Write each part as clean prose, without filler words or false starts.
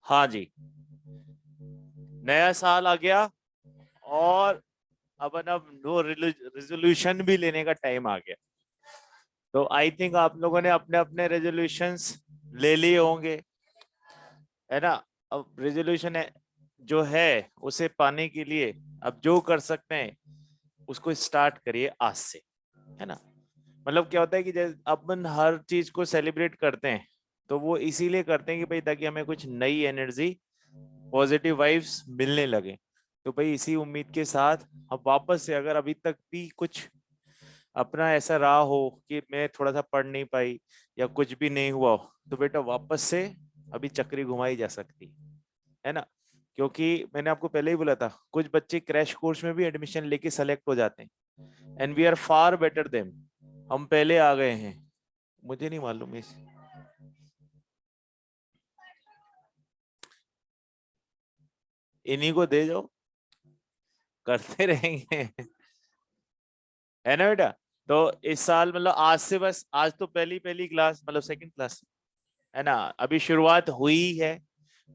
हाँ जी, नया साल आ गया और अब नो रेजोल्यूशन भी लेने का टाइम आ गया। तो आई थिंक आप लोगों ने अपने अपने रेजोल्यूशंस ले लिए होंगे, है ना। अब रेजोल्यूशन है जो है उसे पाने के लिए अब जो कर सकते हैं उसको स्टार्ट करिए आज से, है ना। मतलब क्या होता है कि जैसे अपन हर चीज को सेलिब्रेट करते हैं तो वो इसीलिए करते हैं कि भाई ताकि हमें कुछ नई एनर्जी, पॉजिटिव वाइब्स मिलने लगे। तो भाई इसी उम्मीद के साथ अब वापस से, अगर अभी तक भी कुछ अपना ऐसा रहा हो कि मैं थोड़ा सा पढ़ नहीं पाई या कुछ भी नहीं हुआ हो, तो बेटा वापस से अभी चक्री घुमाई जा सकती है ना। क्योंकि मैंने आपको पहले ही बोला था, कुछ बच्चे क्रैश कोर्स में भी एडमिशन लेके सेलेक्ट हो जाते हैं and we are far better them. हम पहले आ गए हैं। मुझे नहीं मालूम इस, इन्हीं को दे जाओ, करते रहेंगे, है ना बेटा। तो इस साल मतलब आज से, बस आज तो पहली पहली क्लास मतलब सेकंड क्लास, है ना, अभी शुरुआत हुई है।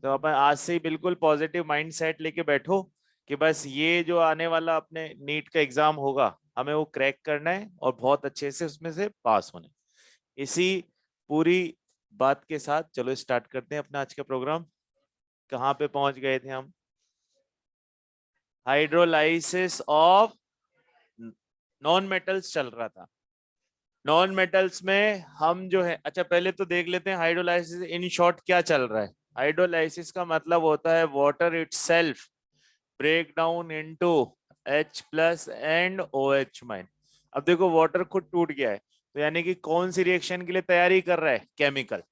तो अपन आज से ही बिल्कुल पॉजिटिव माइंड सेट लेके बैठो कि बस ये जो आने वाला अपने नीट का एग्जाम होगा हमें वो क्रैक करना है और बहुत अच्छे से उसमें से पास होना है। इसी पूरी बात के साथ चलो स्टार्ट करते हैं अपना आज का प्रोग्राम। कहाँ पे पहुंच गए थे हम? हाइड्रोलाइसिस ऑफ नॉन मेटल्स चल रहा था। नॉन मेटल्स में हम जो है, अच्छा पहले तो देख लेते हैं हाइड्रोलाइसिस इन शॉर्ट क्या चल रहा है। हाइड्रोलाइसिस का मतलब होता है water itself break down into H plus and OH minus. अब देखो वाटर खुद टूट गया है, तो यानी कि कौन सी रिएक्शन के लिए तैयारी कर रहा है? केमिकल।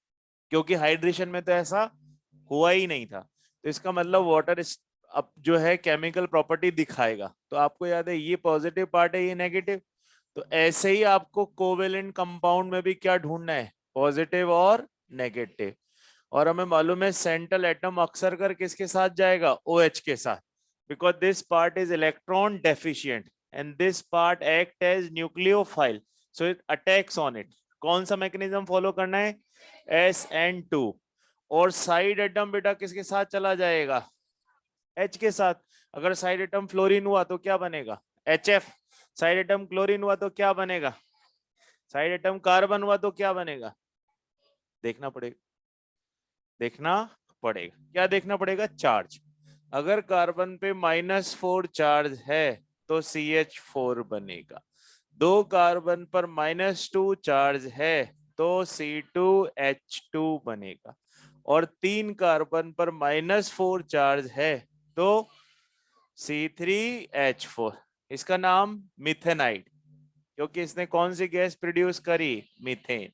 क्योंकि हाइड्रेशन में तो ऐसा हुआ ही नहीं था। तो इसका मतलब वाटर अब जो है केमिकल प्रॉपर्टी दिखाएगा। तो आपको याद है ये पॉजिटिव पार्ट है, ये नेगेटिव। तो ऐसे ही आपको कोवेलेंट कंपाउंड में भी क्या ढूंढना है? पॉजिटिव और नेगेटिव। और हमें मालूम है सेंट्रल एटम अक्सर कर किसके साथ जाएगा? OH के साथ। Because this part is electron deficient and this part act as nucleophile, so it attacks on it. कौन सा मैकेनिज्म फॉलो करना है? SN2। और साइड एटम बेटा किसके साथ चला जाएगा? H के साथ। अगर साइड एटम फ्लोरीन हुआ तो क्या बनेगा? HF। साइड एटम क्लोरीन हुआ तो क्या बनेगा? साइड एटम कार्बन हुआ तो क्या बनेगा? देखना पड़ेगा, देखना पड़ेगा। क्या देखना पड़ेगा? चार्ज। अगर कार्बन पे -4 चार्ज है तो CH4 बनेगा। दो कार्बन पर -2 चार्ज है तो C2H2 बनेगा। और तीन कार्बन पर -4 चार्ज है तो C3H4। इसका नाम मिथेनाइड, क्योंकि इसने कौन सी गैस प्रोड्यूस करी? मीथेन।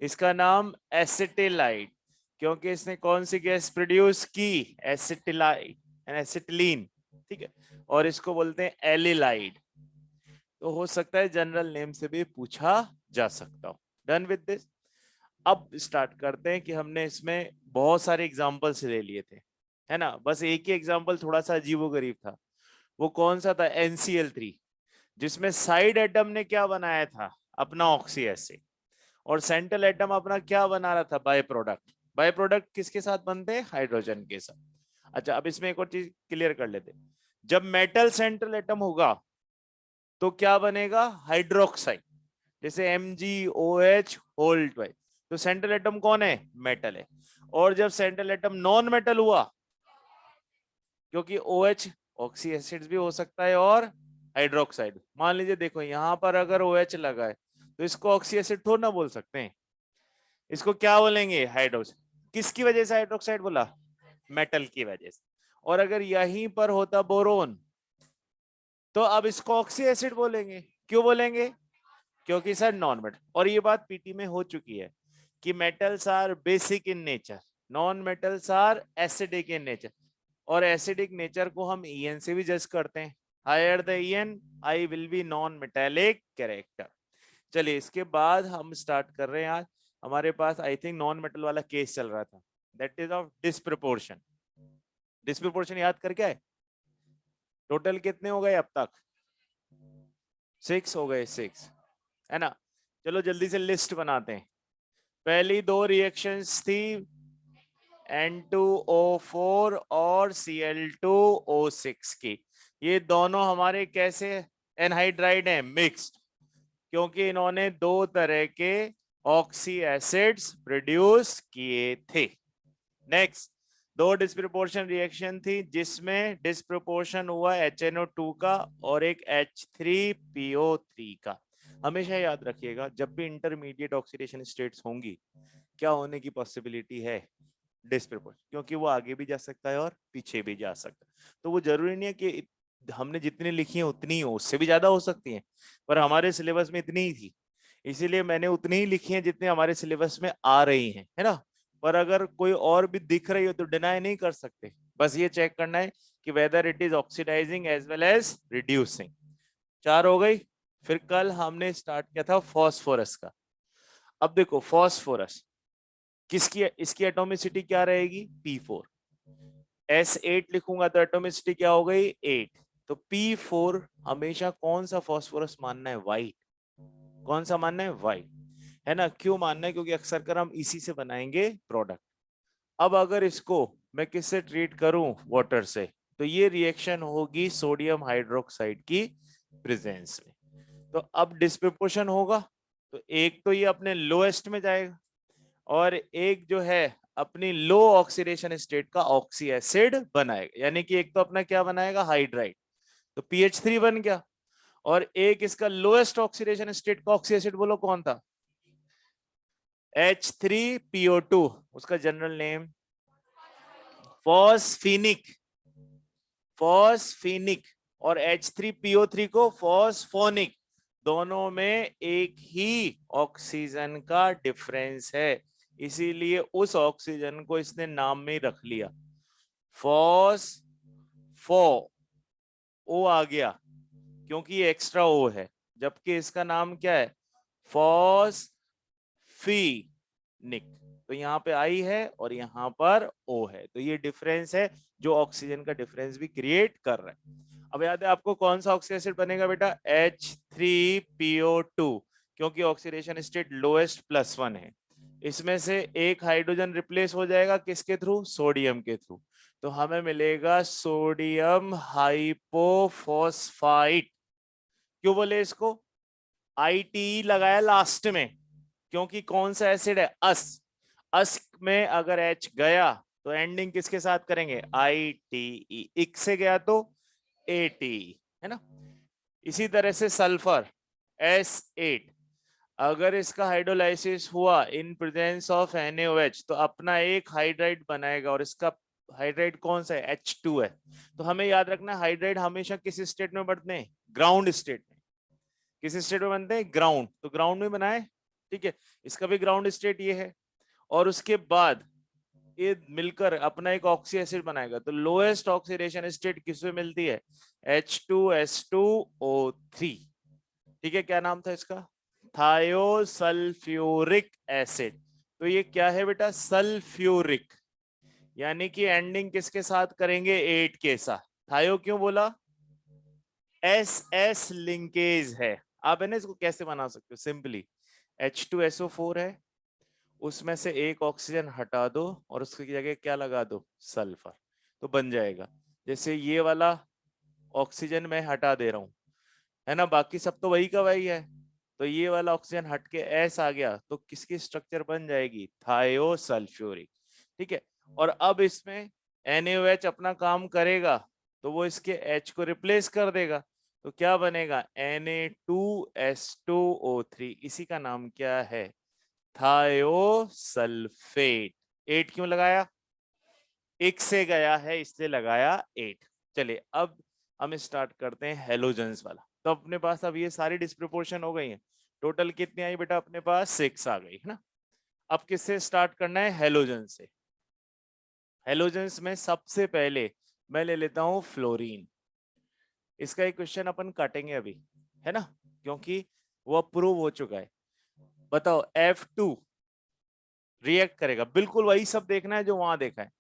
इसका नाम एसिटिलाइड, क्योंकि इसने कौन सी गैस प्रोड्यूस की? Acetylide and acetylene. ठीक है। और इसको बोलते हैं एलिलाइड। तो हो सकता है जनरल नेम से भी पूछा जा सकता हो। Done with this. अब स्टार्ट करते हैं कि हमने इसमें बहुत सारे एग्जांपल्स ले लिए थे, है ना। बस एक ही एग्जांपल थोड़ा सा अजीबोगरीब था। वो कौन सा था? NCl3, जिसमें साइड एटम ने क्या बनाया था? अपना ऑक्सी एसिड। और सेंट्रल एटम अपना क्या बना रहा था? By product. बाय प्रोडक्ट किसके साथ बनते हैं? हाइड्रोजन के साथ। अच्छा अब इसमें एक और चीज क्लियर कर लेते हैं। जब मेटल सेंट्रल एटम होगा तो क्या बनेगा? हाइड्रोक्साइड। जैसे MgOH होल ट्वाइस। तो सेंट्रल एटम कौन है? मेटल है। और जब सेंट्रल एटम नॉन मेटल हुआ, क्योंकि OH ऑक्सी एसिड भी हो सकता है और हाइड्रोक्साइड। मान लीजिए देखो यहाँ पर अगर OH लगा है तो इसको ऑक्सी एसिड थोड़ा ना बोल सकते हैं, इसको क्या बोलेंगे? हाइड्रोक्साइड। किसकी वजह से हाइड्रोक्साइड बोला? मेटल की वजह से। और अगर यहीं पर होता बोरोन तो अब इसको ऑक्सी एसिड बोलेंगे। क्यों बोलेंगे? क्योंकि सर नॉन मेटल, और ये बात पीटी में हो चुकी है कि metals are basic in nature, non metals are acidic in nature, और एसिडिक नेचर को हम EN से भी जज करते हैं। Higher the EN I will be non metallic character. चलिए इसके बाद हम स्टार्ट कर रहे हैं। आज हमारे पास आई थिंक नॉन मेटल वाला केस चल रहा था, दैट इज ऑफ डिस्प्रपोर्शन। डिस्प्रपोर्शन याद करके आए? टोटल कितने हो गए अब तक? 6 हो गए, 6 है ना। चलो जल्दी से लिस्ट बनाते हैं। पहली दो रिएक्शंस थी N2O4 और Cl2O6 की। ये दोनों हमारे कैसे एनहाइड्राइड हैं? मिक्स्ड, क्योंकि इन्होंने दो तरह के ऑक्सी एसिड्स प्रोड्यूस किए थे। नेक्स्ट, दो डिस्प्रोपोर्शन रिएक्शन थी जिसमें डिस्प्रोपोर्शन हुआ HNO2 का और एक H3PO3 का। हमेशा याद रखिएगा जब भी इंटरमीडिएट ऑक्सीडेशन स्टेट्स होंगी क्या होने की पॉसिबिलिटी है? डिस्प्रोपोर्शन, क्योंकि वो आगे भी जा सकता है और पीछे भी जा सकता है। तो वो जरूरी नहीं है कि हमने जितनी लिखी है उतनी हो, उससे भी ज्यादा हो सकती है, पर हमारे सिलेबस में इतनी ही थी इसीलिए मैंने उतनी ही लिखी है जितनी हमारे सिलेबस में आ रही हैं, है ना। पर अगर कोई और भी दिख रही हो तो डिनाई नहीं कर सकते, बस ये चेक करना है कि whether it is oxidising as well as reducing. 4 हो गई। फिर कल हमने स्टार्ट किया था फॉस्फोरस का। अब देखो फॉस्फोरस किसकी, इसकी एटॉमिसिटी क्या रहेगी? P4। S8 लिखूंगा तो एटॉमिसिटी क्या हो गई? 8। तो P4 हमेशा कौन सा फॉस्फोरस मानना है? व्हाइट। कौन सा मानना है? व्हाइट, है ना। क्यों मानना है? क्योंकि अक्सर कर हम इसी से बनाएंगे प्रोडक्ट। अब अगर इसको मैं किससे ट्रीट करूं? वाटर से, तो ये रिएक्शन होगी सोडियम हाइड्रोक्साइड की प्रेजेंस में। तो अब डिस्प्रपोर्शन होगा, तो एक तो ये अपने लोएस्ट में जाएगा और एक जो है अपनी लो ऑक्सीडेशन स्टेट का ऑक्सी एसिड बनाएगा, यानी कि एक तो अपना क्या बनाएगा? हाइड्राइड, तो PH3 बन गया, और एक इसका लोएस्ट ऑक्सीडेशन स्टेट का ऑक्सी एसिड बोलो कौन था? H3PO2, उसका जनरल नेम फॉस्फिनिक। फॉस्फिनिक और H3PO3 को फॉस्फोनिक, दोनों में एक ही ऑक्सीजन का डिफरेंस है, इसीलिए उस ऑक्सीजन को इसने नाम में रख लिया फॉस्फो। ओ आ गया क्योंकि ये एक्स्ट्रा ओ है, जबकि इसका नाम क्या है? फॉस्फिनिक। तो यहाँ पे आई है और यहाँ पर ओ है, तो ये डिफरेंस है जो ऑक्सीजन का डिफरेंस भी क्रिएट कर रहा है। अब याद है आपको कौन सा ऑक्सी एसिड बनेगा बेटा? H3PO2, क्योंकि ऑक्सीडेशन स्टेट लोएस्ट +1 है। इसमें से एक हाइड्रोजन रिप्लेस हो जाएगा किसके थ्रू? सोडियम के थ्रू। तो हमें मिलेगा सोडियम हाइपोफॉस्फाइट। क्यों बोले इसको? ITE लगाया लास्ट में, क्योंकि कौन सा एसिड है? अस में अगर H गया तो एंडिंग किसके साथ करेंगे? ITE। इक से गया तो ATE, है ना। इसी तरह से सल्फर S8, अगर इसका हाइड्रोलाइसिस हुआ इन प्रेजेंस ऑफ NaOH तो अपना एक हाइड्राइड बनाएगा, और इसका हाइड्राइड कौन सा है? H2 है। तो हमें याद रखना हाइड्राइड हमेशा किस स्टेट में बनते हैं? ग्राउंड स्टेट में। किस स्टेट में बनते हैं? ग्राउंड। तो ग्राउंड में बनाए, ठीक है। इसका भी ग्राउंड स्टेट ये है, और उसके बाद ये मिलकर अपना एक ऑक्सी एसिड बनाएगा। तो लोएस्ट ऑक्सीडेशन स्टेट किसमें मिलती है? H2S2O3, ठीक है। क्या नाम था इसका? थायोसल्फ्यूरिक एसिड। तो ये क्या है बेटा? सल्फ्यूरिक, यानी कि एंडिंग किसके साथ करेंगे? 8 के साथ। थायो क्यों बोला? SS लिंकेज है। आप है ना इसको कैसे बना सकते हो? सिंपली H2SO4 है, उसमें से एक ऑक्सीजन हटा दो और उसकी जगह क्या लगा दो? सल्फर, तो बन जाएगा। जैसे ये वाला ऑक्सीजन मैं हटा दे रहा हूं, है ना, बाकी सब तो वही का वही है, तो ये वाला ऑक्सीजन हट के S आ गया तो किसकी स्ट्रक्चर बन जाएगी? थायोसल्फ्यूरिक, ठीक है। और अब इसमें NaOH अपना काम करेगा तो वो इसके H को रिप्लेस कर देगा, तो क्या बनेगा Na2S2O3, इसी का नाम क्या है, थायोसल्फेट। 8 क्यों लगाया, एक से गया है इसलिए लगाया 8। चलिए अब हम स्टार्ट करते हैं हेलोजेंस वाला। तो अपने पास अब ये सारी डिस्प्रोपोर्शन हो गई है, टोटल कितनी आई बेटा अपने पास 6 आ गई है ना। अब किससे स्टार्ट करना है, हेलोजन से। हेलोजेंस में सबसे पहले मैं ले लेता हूं फ्लोरीन। इसका एक क्वेश्चन अपन काटेंगे अभी, है ना, क्योंकि वो प्रूव हो चुका है। बताओ F2 रिएक्ट करेगा, बिल्कुल वही सब देखना है जो वहां देखा है।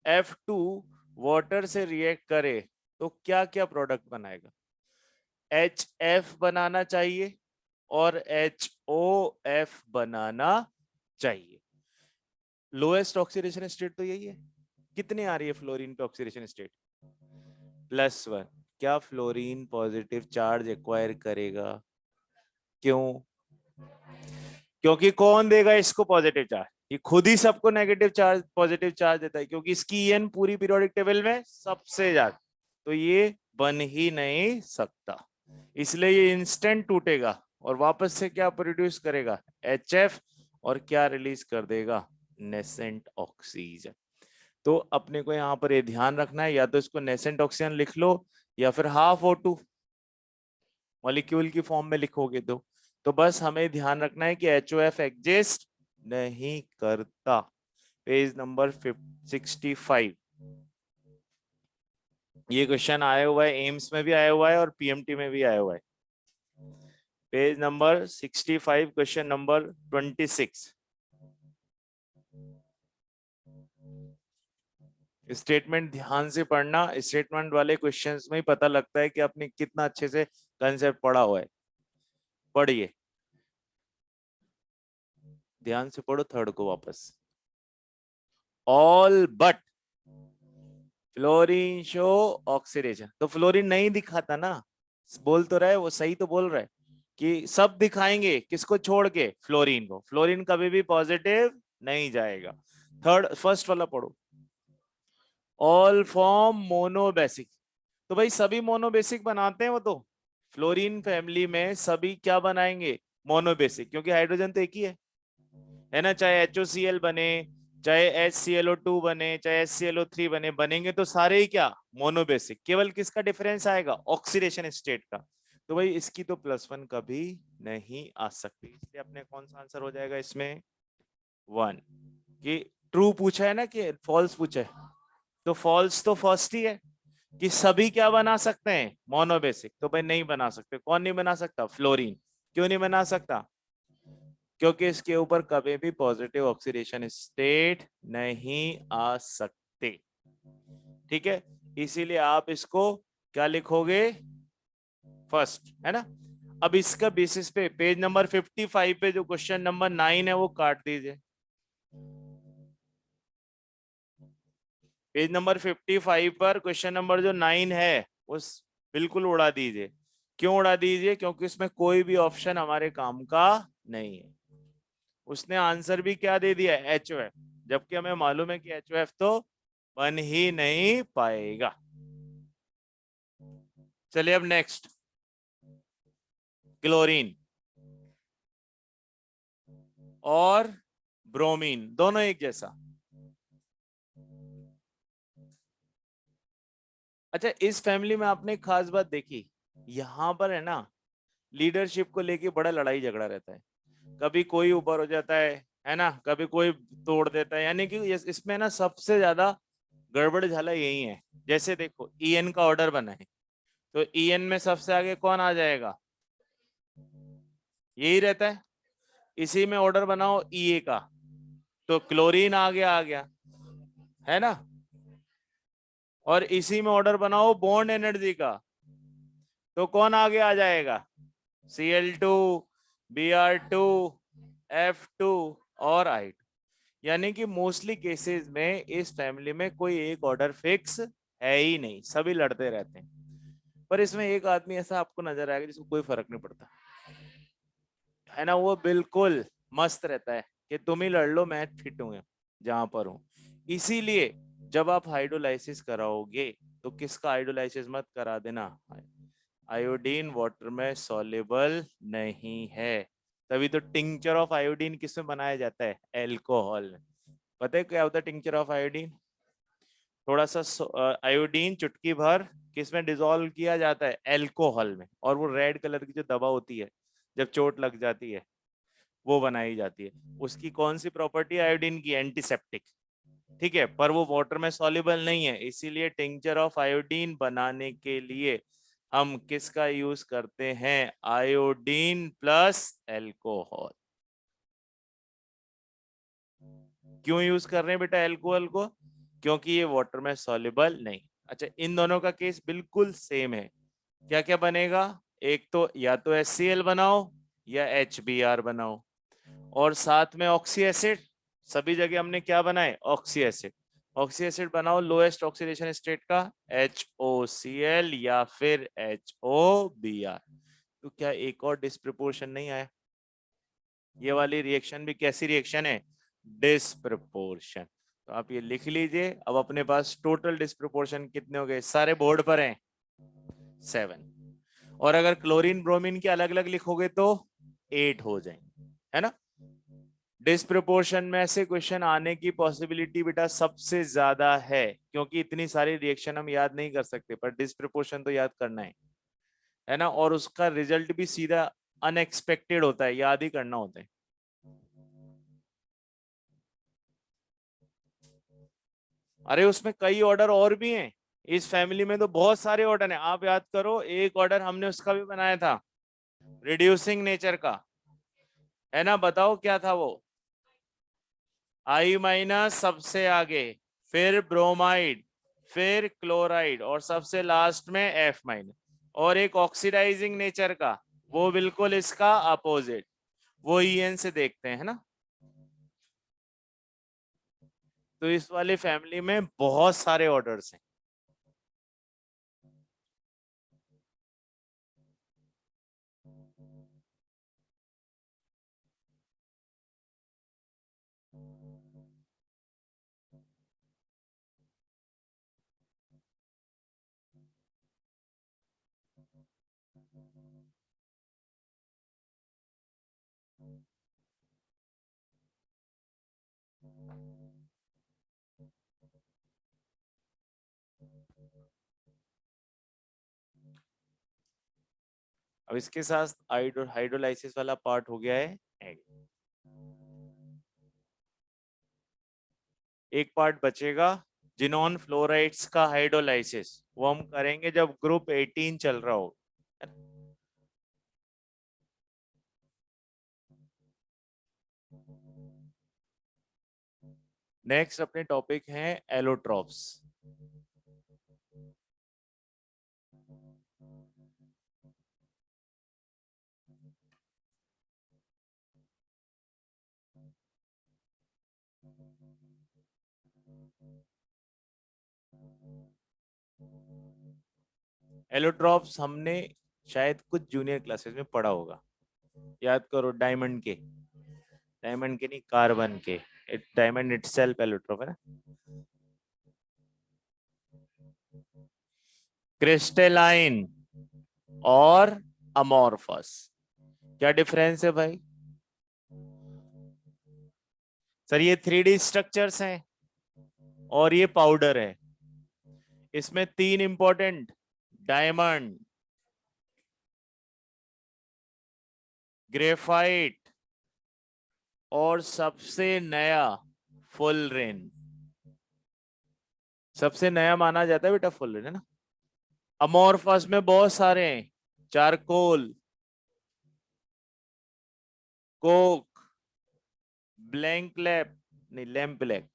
F2 वाटर से रिएक्ट करे तो क्या क्या प्रोडक्ट बनाएगा, HF बनाना चाहिए और HOF बनाना चाहिए। लोएस्ट ऑक्सीडेशन स्टेट तो यही है। कितनी आ रही है फ्लोरीन पे ऑक्सीडेशन स्टेट, +1। क्या फ्लोरीन पॉजिटिव चार्ज एक्वायर करेगा, क्यों, क्योंकि कौन देगा इसको पॉजिटिव चार्ज, ये खुद ही सबको नेगेटिव चार्ज पॉजिटिव चार्ज देता है, क्योंकि इसकी EN पूरी पीरियोडिक टेबल में सबसे ज्यादा, तो ये बन ही नहीं सकता, इसलिए ये इंस्टेंट टूटेगा और वापस से क्या प्रोड्यूस करेगा, HF, और क्या रिलीज कर देगा, नेसेंट ऑक्सीजन। तो अपने को यहाँ पर ये ध्यान रखना है, या तो इसको नेसेंट ऑक्सीजन लिख लो या फिर हाफ O2 मॉलिक्यूल की फॉर्म में लिखोगे तो बस हमें ध्यान रखना है कि HOF एग्जिस्ट नहीं करता। पेज नंबर 65, ये क्वेश्चन आया हुआ है, एम्स में भी आया हुआ है और PMT में भी आया हुआ है। Page number 65, question number 26। Statement ध्यान से पढ़ना, स्टेटमेंट वाले क्वेश्चंस में ही पता लगता है कि आपने कितना अच्छे से कंसेप्ट पढ़ा हुआ है। पढ़िए, ध्यान से पढ़ो थर्ड को वापस। All but fluorine show oxidation, तो फ्लोरीन नहीं दिखाता ना, बोल तो रहा है वो, सही तो बोल रहा है कि सब दिखाएंगे, किसको छोड़ के, फ्लोरीन को। फ्लोरीन कभी भी पॉजिटिव नहीं जाएगा। थर्ड फर्स्ट वाला पढ़ो, ऑल फॉर्म मोनोबेसिक, तो भाई सभी मोनोबेसिक बनाते हैं वो तो, फ्लोरीन फैमिली में सभी क्या बनाएंगे, मोनोबेसिक, क्योंकि हाइड्रोजन तो एक ही है ना, चाहे HOCl बने, चाहे HClO2 बने, चाहे HClO3 बने, बनेंगे तो सारे ही क्या, मोनोबेसिक। केवल किसका डिफरेंस आएगा, ऑक्सीडेशन स्टेट का। तो भाई इसकी तो +1 कभी नहीं आ सकती, इसलिए अपने कौन सा आंसर हो जाएगा इसमें, 1। कि ट्रू पूछा है ना कि फॉल्स पूछा है, तो फॉल्स तो फर्स्ट ही है कि सभी क्या बना सकते हैं, मोनोबेसिक। तो भाई नहीं बना सकते, कौन नहीं बना सकता, फ्लोरीन। क्यों नहीं बना सकता, क्योंकि इसके ऊपर कभी भी पॉजिटिव ऑक्सीडेशन स्टेट नहीं आ सकते। ठीक है, इसीलिए आप इसको क्या लिखोगे, फर्स्ट, है ना। अब इसका बेसिस पे पेज नंबर 55 पे जो क्वेश्चन नंबर 9 है वो काट दीजिए। पेज नंबर 55 पर क्वेश्चन नंबर जो 9 है उस बिल्कुल उड़ा दीजिए। क्यों उड़ा दीजिए, क्योंकि उसमें कोई भी ऑप्शन हमारे काम का नहीं है। उसने आंसर भी क्या दे दिया, HOF, जबकि हमें मालूम है कि HOF तो बन ही नहीं पाएगा। चलिए अब नेक्स्ट, क्लोरीन और ब्रोमीन दोनों एक जैसा। अच्छा, इस फैमिली में आपने एक खास बात देखी, यहां पर है ना, लीडरशिप को लेके बड़ा लड़ाई झगड़ा रहता है, कभी कोई ऊपर हो जाता है ना, कभी कोई तोड़ देता है, यानी कि इसमें ना सबसे ज्यादा गड़बड़ झाला यही है। जैसे देखो EN का ऑर्डर बना है, तो EN में सबसे आगे कौन आ जाएगा, यही रहता है। इसी में ऑर्डर बनाओ EA का, तो क्लोरीन आगे आ गया, है ना। और इसी में ऑर्डर बनाओ बॉन्ड एनर्जी का, तो कौन आगे आ जाएगा, Cl2, Br2, F2 और I2। यानी कि मोस्टली केसेस में इस फैमिली में कोई एक ऑर्डर फिक्स है ही नहीं, सभी लड़ते रहते हैं। पर इसमें एक आदमी ऐसा आपको नजर आएगा जिसको कोई फर्क नहीं पड़ता, है ना, वो बिल्कुल मस्त रहता है कि तुम ही लड़ लो, मैं फिट हूं जहां पर हूं। इसीलिए जब आप हाइड्रोलाइसिस कराओगे तो किसका हाइड्रोलाइसिस मत करा देना, आयोडीन वाटर में सॉल्युबल नहीं है, तभी तो टिंचर ऑफ आयोडीन किसमें बनाया जाता है? एल्कोहल में। पता है क्या होता है टिंचर ऑफ आयोडीन? थोड़ा सा आयोडीन चुटकी भर किसमें डिसॉल्व किया जाता है? एल्कोहल में, और वो रेड कलर की जो दवा होती है जब चोट लग जाती है वो बनाई जाती है। उसकी कौन सी प्रॉपर्टी आयोडीन की? एंटीसेप्टिक। ठीक है, पर वो वाटर में सॉल्युबल नहीं है, इसीलिए टिंचर ऑफ आयोडीन बनाने के लिए हम किसका यूज करते हैं? Iodine plus alcohol. क्यों यूज कर रहे हैं बेटा एल्कोहल को? क्योंकि ये वाटर में सॉल्युबल नहीं। अच्छा, इन दोनों का केस बिल्कुल सेम है। क्या क्या बनेगा? एक तो या तो HCl बनाओ या HBr बनाओ, और साथ में ऑक्सी एसिड। सभी जगह हमने क्या बनाए? Oxy acid. ऑक्सी एसिड बनाओ लोएस्ट ऑक्सीडेशन स्टेट का, HOCl या फिर HOBr। तो क्या एक और डिस्प्रपोर्शन नहीं आया? ये वाली रिएक्शन भी कैसी रिएक्शन है? डिस्प्रपोर्शन। तो आप ये लिख लीजिए। अब अपने पास टोटल डिस्प्रपोर्शन कितने हो गए? सारे बोर्ड पर हैं, 7। और अगर क्लोरीन ब्रोमीन के अलग अलग लिखोगे तो 8 हो जाएंगे, है ना? डिस्प्रपोर्शन में से क्वेश्चन आने की पॉसिबिलिटी बेटा सबसे ज्यादा है, क्योंकि इतनी सारी रिएक्शन हम याद नहीं कर सकते, पर डिस्प्रपोर्शन तो याद करना है ना? और उसका रिजल्ट भी सीधा अनएक्सपेक्टेड होता है, याद ही करना होता है। अरे उसमें कई ऑर्डर और भी हैं, इस फैमिली में तो बहुत सारे ऑर्डर हैं। आप याद करो, एक ऑर्डर हमने उसका भी बनाया था रिड्यूसिंग नेचर का, है ना? बताओ क्या था वो? I- सबसे आगे, फिर ब्रोमाइड, फिर क्लोराइड, और सबसे लास्ट में F-। और एक ऑक्सीडाइजिंग नेचर का, वो बिल्कुल इसका अपोजिट, वो EN से देखते हैं, है ना? तो इस वाले फैमिली में बहुत सारे ऑर्डर्स हैं। अब इसके साथ हाइड्रोलाइसिस वाला पार्ट हो गया है end। एक पार्ट बचेगा जिनॉन फ्लोराइड्स का हाइड्रोलाइसिस, वो हम करेंगे जब ग्रुप 18 चल रहा हो। नेक्स्ट अपने टॉपिक हैं एलोट्रॉप्स। एलोट्रॉप्स हमने शायद कुछ जूनियर क्लासेस में पढ़ा होगा। याद करो, डायमंड के, डायमंड के नहीं, कार्बन के। डायमंड इटसेल्फ एलोट्रॉप है ना। क्रिस्टलाइन और अमॉर्फस, क्या डिफरेंस है भाई? सर ये 3D स्ट्रक्चर्स हैं और ये पाउडर है। इसमें 3 इंपॉर्टेंट, डायमंड, ग्रेफाइट, और सबसे नया फुल रेन। सबसे नया माना जाता है बेटा फुल रेन, है ना? अमोरफस में बहुत सारे हैं, चारकोल, कोक, ब्लैंक लैप, नहीं लैम्प ब्लैक।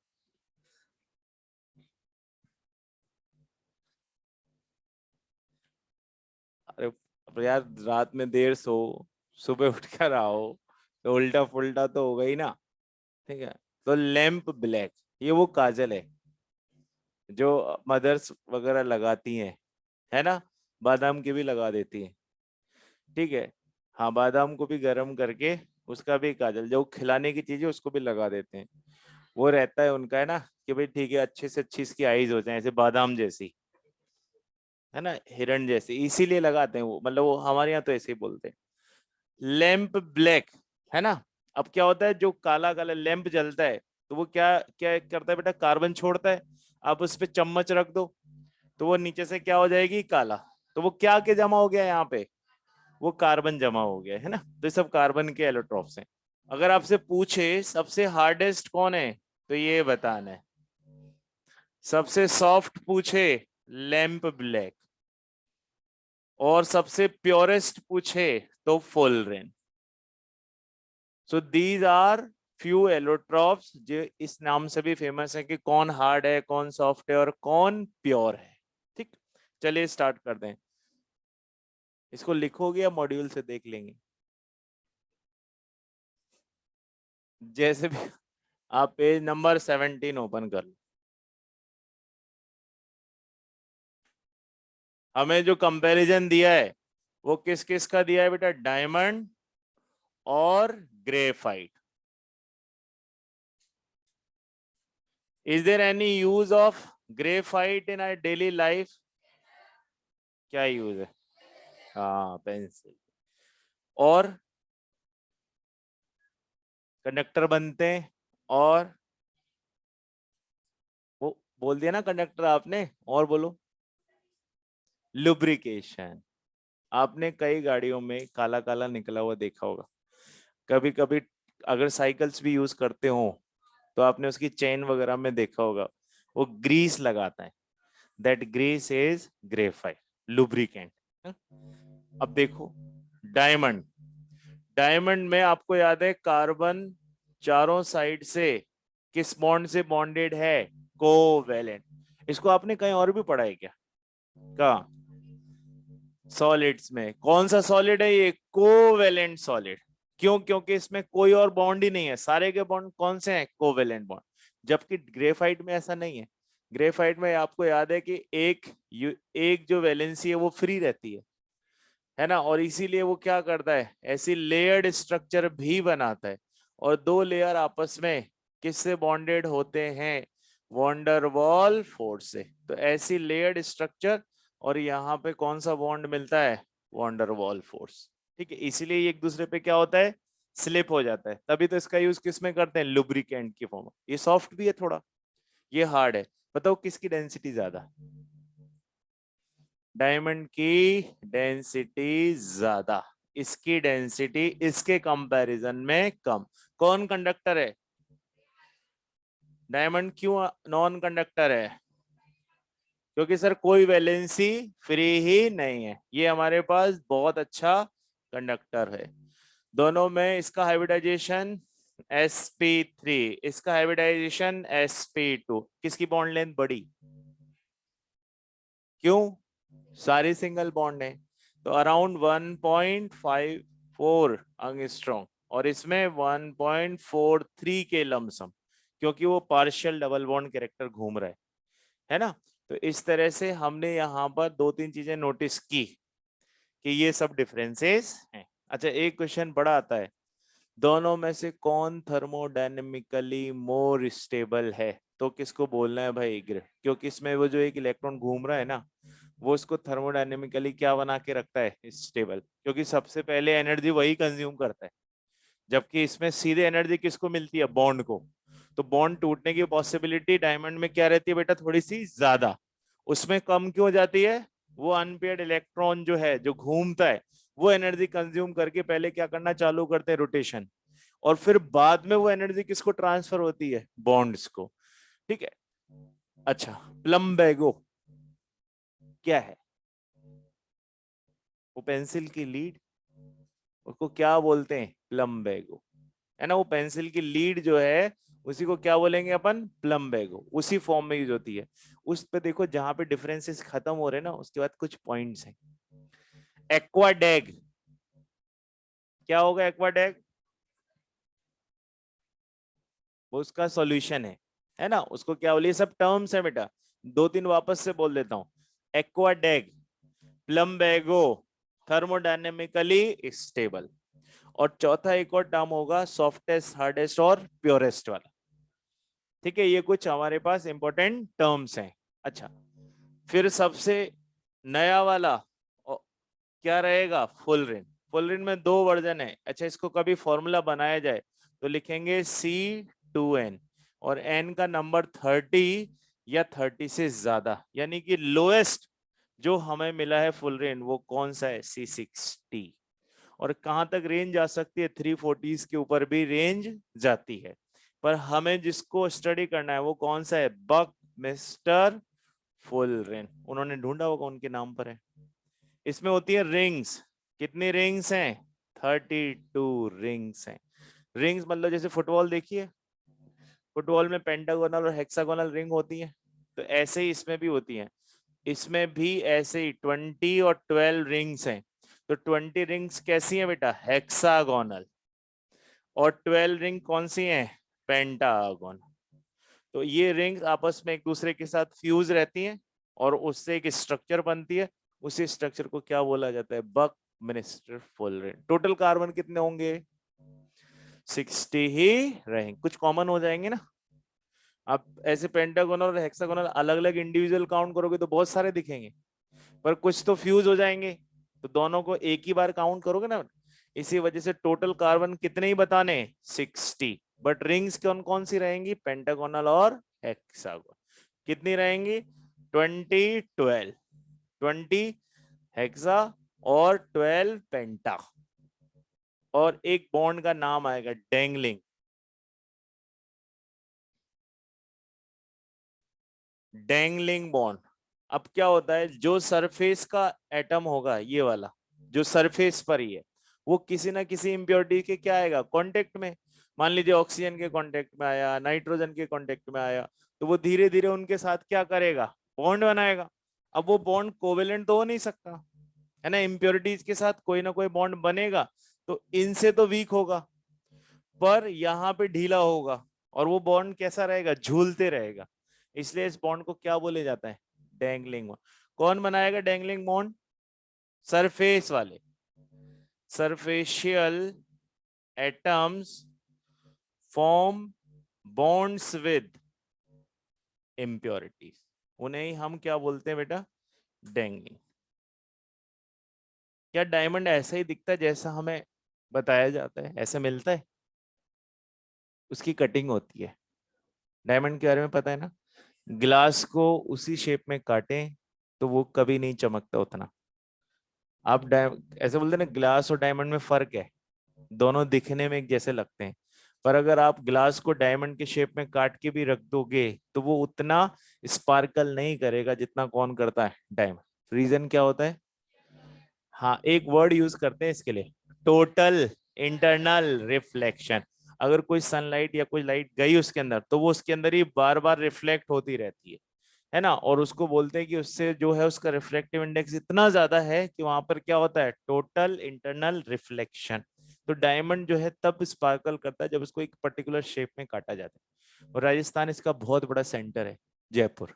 अरे अब यार, रात में देर सो, सुबह उठ कर आओ, तो उल्टा फुल्टा तो होगा ही ना। ठीक है, तो लैम्प ब्लैक, ये वो काजल है जो मदर्स वगैरह लगाती हैं, है ना? बादाम की भी लगा देती है। ठीक है, हाँ, बादाम को भी गर्म करके उसका भी काजल, जो खिलाने की चीज है उसको भी लगा देते हैं। वो रहता है उनका, है ना, कि भाई ठीक है, अच्छे से अच्छी इसकी आईज हो जाए ऐसे बादाम जैसी। है ना, हिरण जैसे, इसीलिए लगाते हैं वो, मतलब वो हमारे यहाँ तो ऐसे ही बोलते हैं। लैंप ब्लैक, है ना। अब क्या होता है, जो काला काला लैंप जलता है तो वो क्या क्या करता है बेटा, कार्बन छोड़ता है। आप उस पे चम्मच रख दो तो वो नीचे से क्या हो जाएगी, काला। तो वो क्या के जमा हो गया यहाँ पे, वो कार्बन जमा हो गया, है ना। तो ये सब कार्बन के एलोट्रॉप्स हैं। अगर आपसे पूछे सबसे हार्डेस्ट कौन है तो ये बताना है। सबसे सॉफ्ट पूछे, लैंप ब्लैक। और सबसे प्योरेस्ट पूछे तो fullerene. So these are few allotropes जो इस नाम से भी फेमस है कि कौन हार्ड है, कौन सॉफ्ट है और कौन प्योर है। ठीक, चलिए स्टार्ट करते हैं। इसको लिखोगे या मॉड्यूल से देख लेंगे, जैसे भी। आप पेज नंबर 17 ओपन कर लो। हमें जो कंपैरिजन दिया है वो किस किस का दिया है बेटा, डायमंड और graphite. Is there any use of graphite in our daily life? क्या यूज है? हाँ, पेंसिल। और कंडक्टर बनते हैं। और वो बोल दिया ना कंडक्टर आपने, और बोलो। लुब्रिकेशन। आपने कई गाड़ियों में काला काला निकला हुआ देखा होगा। कभी कभी अगर साइकिल्स भी यूज करते हो तो आपने उसकी चेन वगैरह में देखा होगा, वो ग्रीस लगाता है। That grease is graphite, lubricant. अब देखो, डायमंड। डायमंड में आपको याद है कार्बन चारों साइड से किस बॉन्ड से बॉन्डेड है, कोवेलेंट। इसको आपने कहीं और भी पढ़ा है क्या? कहा? सॉलिड्स में। कौन सा सॉलिड है ये, कोवेलेंट सॉलिड। क्यों? क्योंकि इसमें कोई और बॉन्ड ही नहीं है, सारे के बॉन्ड कौन से हैं, कोवेलेंट बॉन्ड। जबकि ग्रेफाइट में ऐसा नहीं है। ग्रेफाइट में आपको याद है कि एक जो वैलेंसी है वो फ्री रहती है ना। और इसीलिए वो क्या करता है, ऐसी लेयर्ड स्ट्रक्चर भी बनाता है। और दो लेयर आपस में किससे बॉन्डेड होते हैं, वॉन्डरवॉल फोर्स से। तो ऐसी लेयर्ड स्ट्रक्चर, और यहाँ पे कौन सा बॉन्ड मिलता है, वॉन्डरवॉल फोर्स। ठीक है, इसीलिए ये एक दूसरे पे क्या होता है, स्लिप हो जाता है। तभी तो इसका यूज किस में करते हैं, लुब्रिकेंट की फॉर्म। ये सॉफ्ट भी है थोड़ा, ये हार्ड है। बताओ किसकी डेंसिटी ज्यादा? डायमंड की डेंसिटी ज्यादा, इसकी डेंसिटी इसके कंपैरिजन में कम। कौन कंडक्टर है? डायमंड। क्यों नॉन कंडक्टर है? क्योंकि सर कोई वैलेंसी फ्री ही नहीं है, ये हमारे पास बहुत अच्छा कंडक्टर है। दोनों में इसका हाइब्रिडाइजेशन sp3, इसका हाइब्रिडाइजेशन sp2। किसकी बॉन्ड लेंथ बड़ी? क्यों? सारी सिंगल बॉन्ड है। तो अराउंड 1.54 एंगस्ट्रॉम, और इसमें 1.43 के लमसम, क्योंकि वो पार्शियल डबल बॉन्ड कैरेक्टर घूम रहा है ना। तो इस तरह से हमने यहाँ पर दो तीन चीजें नोटिस की कि ये सब डिफरेंसेस हैं। अच्छा, एक क्वेश्चन बड़ा आता है, दोनों में से कौन थर्मोडायनेमिकली मोर स्टेबल है? तो किसको बोलना है भाई, क्योंकि इसमें वो जो एक इलेक्ट्रॉन घूम रहा है ना, वो इसको थर्मोडायनेमिकली क्या बना के रखता है, स्टेबल। क्योंकि सबसे पहले एनर्जी वही कंज्यूम करता है, जबकि इसमें सीधे एनर्जी किसको मिलती है, बॉन्ड को। तो बॉन्ड टूटने की पॉसिबिलिटी डायमंड में क्या रहती है बेटा, थोड़ी सी ज्यादा। उसमें कम क्यों हो जाती है, वो अनपेयर्ड इलेक्ट्रॉन जो है, जो घूमता है, वो एनर्जी कंज्यूम करके पहले क्या करना चालू करते हैं, रोटेशन। और फिर बाद में वो एनर्जी किसको ट्रांसफर होती है, बॉन्ड्स को। ठीक है। अच्छा, प्लम्बैगो क्या है? वो पेंसिल की लीड, उसको क्या बोलते हैं, प्लम्बैगो। है ना, वो पेंसिल की लीड जो है उसी को क्या बोलेंगे अपन, प्लम्बैगो। उसी फॉर्म में यूज होती है। उस पे देखो जहां पे डिफरेंसेस खत्म हो रहे हैं ना, उसके बाद कुछ पॉइंट्स हैं। एक्वाडेग, क्या होगा एक्वाडेग? वो उसका सॉल्यूशन है ना। उसको क्या बोलिए, सब टर्म्स है बेटा, दो तीन वापस से बोल देता हूं। एक्वाडेग, प्लम्बैगो, थर्मोडायनेमिकली स्टेबल। और चौथा एक और टर्म होगा, सॉफ्टेस्ट, हार्डेस्ट और प्योरेस्ट वाला। ठीक है, ये कुछ हमारे पास इंपॉर्टेंट टर्म्स हैं। अच्छा, फिर सबसे नया वाला क्या रहेगा, फुल रिंग। फुल रिंग में 2 वर्जन है। अच्छा, इसको कभी फॉर्मूला बनाया जाए तो लिखेंगे C2N, और N का नंबर 30 या 30 से ज्यादा, यानी कि लोएस्ट जो हमें मिला है फुल रेंज वो कौन सा है, C60। और कहां तक रेंज जा सकती है, 340 के ऊपर भी रेंज जाती है। पर हमें जिसको स्टडी करना है वो कौन सा है, बक मिस्टर फुल रेंज। उन्होंने ढूंढा होगा, उनके नाम पर है। इसमें होती है रिंग्स। कितनी रिंग्स हैं, 32 रिंग्स हैं। रिंग्स मतलब जैसे फुटबॉल देखिए, फुटबॉल में पेंटागोनल और हेक्सागोनल रिंग होती है, तो ऐसे ही इसमें भी होती है। इसमें भी ऐसे ही 20 और 12 रिंग्स हैं। तो 20 रिंग्स कैसी हैं बेटा, हेक्सागोनल, और 12 रिंग कौन सी हैं, पेंटागोन। तो ये रिंग्स आपस में एक दूसरे के साथ फ्यूज रहती हैं और उससे एक स्ट्रक्चर बनती है। उसी स्ट्रक्चर को क्या बोला जाता है, buckminsterfullerene. Total carbon कितने होंगे, 60 ही रहेंगे, कुछ कॉमन हो जाएंगे ना। आप ऐसे पेंटागोनल और हेक्सागोनल अलग अलग इंडिविजुअल काउंट करोगे तो बहुत सारे दिखेंगे, पर कुछ तो फ्यूज हो जाएंगे, तो दोनों को एक ही बार काउंट करोगे ना। इसी वजह से टोटल कार्बन कितने ही बताने, 60। बट रिंग्स कौन कौन सी रहेंगी, पेंटागोनल और हेक्सागोनल। कितनी रहेंगी, 20 12, 20 हेक्सा और 12 पेंटा। और एक बॉन्ड का नाम आएगा डेंगलिंग। Dangling bond. अब क्या होता है, जो सरफेस का एटम होगा ये वाला, जो सरफेस पर ही है, वो किसी ना किसी इम्प्योरिटी के क्या आएगा, कांटेक्ट में। मान लीजिए ऑक्सीजन के कांटेक्ट में आया, नाइट्रोजन के कांटेक्ट में आया, तो वो धीरे धीरे उनके साथ क्या करेगा, बॉन्ड बनाएगा। अब वो बॉन्ड कोवेलेंट तो हो नहीं सकता, है ना, इम्प्योरिटीज के साथ कोई ना कोई बॉन्ड बनेगा, तो इनसे तो वीक होगा, पर यहाँ पे ढीला होगा, और वो बॉन्ड कैसा रहेगा, झूलते रहेगा। इसलिए इस बॉन्ड को क्या बोले जाता है, डैंगलिंग बॉन्ड। कौन बनाएगा डैंगलिंग बॉन्ड, सरफेस वाले। Surficial atoms form bonds with impurities, उन्हें ही हम क्या बोलते हैं बेटा, डैंगलिंग। क्या डायमंड ऐसा ही दिखता है जैसा हमें बताया जाता है, ऐसे मिलता है, उसकी कटिंग होती है। डायमंड के बारे में पता है ना, ग्लास को उसी शेप में काटें तो वो कभी नहीं चमकता उतना। आप ऐसे बोलते हैं ना, ग्लास और डायमंड में फर्क है, दोनों दिखने में एक जैसे लगते हैं, पर अगर आप ग्लास को डायमंड के शेप में काट के भी रख दोगे तो वो उतना स्पार्कल नहीं करेगा जितना कौन करता है, डायमंड। रीजन क्या होता है, हाँ एक वर्ड यूज करते हैं इसके लिए, टोटल इंटरनल रिफ्लेक्शन। अगर कोई सनलाइट या कोई लाइट गई उसके अंदर तो वो उसके अंदर ही बार बार रिफ्लेक्ट होती रहती है ना, और उसको बोलते हैं कि उससे जो है उसका रिफ्लेक्टिव इंडेक्स इतना ज्यादा है कि वहां पर क्या होता है, टोटल इंटरनल रिफ्लेक्शन। तो डायमंड जो है तब स्पार्कल करता है जब उसको एक पर्टिकुलर शेप में काटा जाता है। और राजस्थान इसका बहुत बड़ा सेंटर है, जयपुर।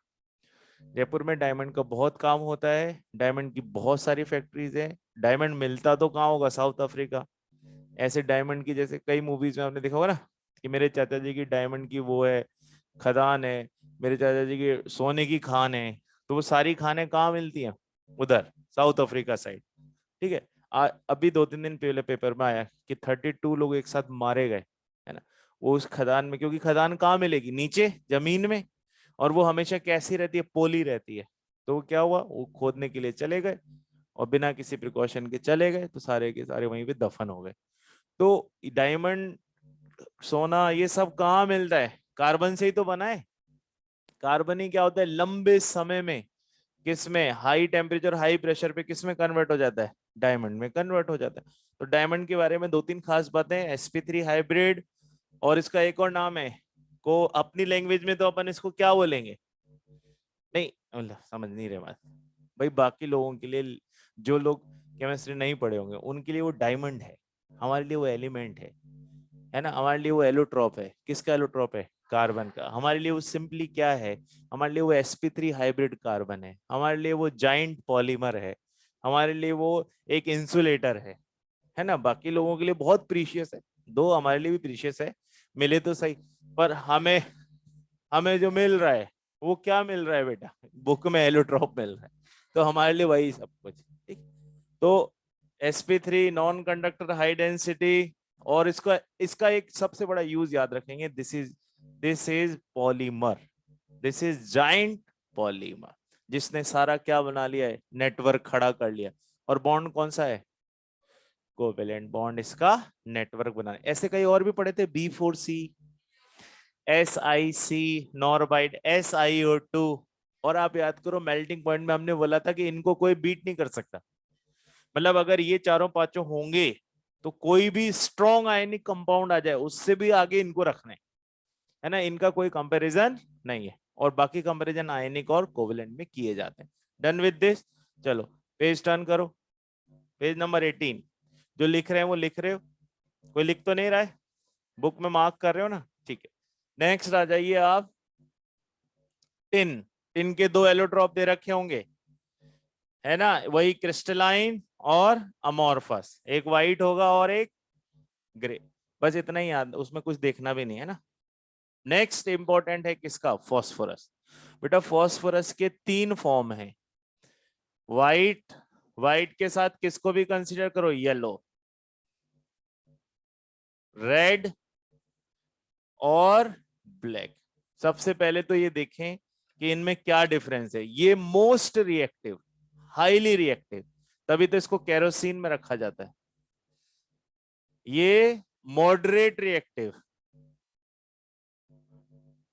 जयपुर में डायमंड का बहुत काम होता है, डायमंड की बहुत सारी फैक्ट्रीज है। डायमंड मिलता तो कहाँ होगा, साउथ अफ्रीका। ऐसे डायमंड की जैसे कई मूवीज में आपने देखा होगा ना, कि मेरे चाचा जी की डायमंड की वो है, खदान है, मेरे चाचा जी की सोने की खान है। तो वो सारी खानें कहाँ मिलती हैं, उधर साउथ अफ्रीका साइड। ठीक है। अभी 2-3 दिन पहले पेपर में आया कि 32 लोग एक साथ मारे गए, है ना, वो उस खदान में। क्योंकि खदान कहाँ मिलेगी, नीचे जमीन में, और वो हमेशा कैसी रहती है, पोली रहती है। तो वो क्या हुआ, वो खोदने के लिए चले गए और बिना किसी प्रिकॉशन के चले गए, तो सारे के सारे वहीं पे दफन हो गए। तो डायमंड, सोना, ये सब कहाँ मिलता है, कार्बन से ही तो बना है। कार्बन ही क्या होता है, लंबे समय में किसमें, हाई टेम्परेचर हाई प्रेशर पे किसमें कन्वर्ट हो जाता है, डायमंड में कन्वर्ट हो जाता है। तो डायमंड के बारे में 2-3 खास बातें, sp3 हाइब्रिड, और इसका एक और नाम है, को अपनी लैंग्वेज में तो अपन इसको क्या बोलेंगे, नहीं मतलब समझ नहीं रहे बात भाई, बाकी लोगों के लिए, जो लोग केमिस्ट्री नहीं पढ़े होंगे उनके लिए वो डायमंड है, हमारे लिए वो एलिमेंट है ना। हमारे लिए वो एलोट्रॉप है, किसका एलोट्रॉप है, कार्बन का। हमारे लिए वो सिंपली क्या है, हमारे लिए वो sp3 हाइब्रिड कार्बन है, हमारे लिए वो जाइंट पॉलीमर है, हमारे लिए वो एक इंसुलेटर है ना। बाकी लोगों के लिए बहुत प्रीशियस है, दो हमारे लिए भी प्रीशियस है, मिले तो सही। पर हमें हमें जो मिल रहा है वो क्या मिल रहा है बेटा, बुक में एलोट्रॉप मिल रहा है। तो हमारे लिए वही सब कुछ ठीक। तो sp3 non conductor high density, और इसका इसका एक सबसे बड़ा यूज याद रखेंगे, this is polymer, this is giant polymer, जिसने सारा क्या बना लिया है, नेटवर्क खड़ा कर लिया। और बॉन्ड कौन सा है, कोवेलेंट बॉन्ड इसका नेटवर्क बना। ऐसे कई और भी पढ़े थे, B4C, SiC, नॉर्बाइड, SiO2। और आप याद करो मेल्टिंग पॉइंट में हमने बोला था कि इनको कोई बीट नहीं कर सकता, मतलब अगर ये चारों पांचों होंगे तो कोई भी स्ट्रॉन्ग आयनिक कंपाउंड आ जाए उससे भी आगे इनको रखना है ना, इनका कोई कंपैरिजन नहीं है। और बाकी कंपैरिजन आयनिक और कोवेलेंट में किए जाते हैं। डन विद दिस, चलो पेज टर्न करो, पेज नंबर 18। जो लिख रहे हैं वो लिख रहे हो, कोई लिख तो नहीं रहा है, बुक में मार्क कर रहे हो ना, ठीक है। नेक्स्ट आ जाइए आप, टिन, टिन के दो एलोट्रॉप दे रखे होंगे, है ना, वही क्रिस्टलाइन और अमोर्फस, एक वाइट होगा और एक ग्रे, बस इतना ही याद, उसमें कुछ देखना भी नहीं है ना। नेक्स्ट इंपॉर्टेंट है किसका, फॉस्फोरस। बेटा फॉस्फोरस के तीन फॉर्म हैं, व्हाइट, व्हाइट के साथ किसको भी कंसीडर करो, येलो, रेड और ब्लैक। सबसे पहले तो ये देखें कि इनमें क्या डिफरेंस है। ये मोस्ट रिएक्टिव, हाईली रिएक्टिव, तभी तो इसको केरोसिन में रखा जाता है। ये मॉडरेट रिएक्टिव,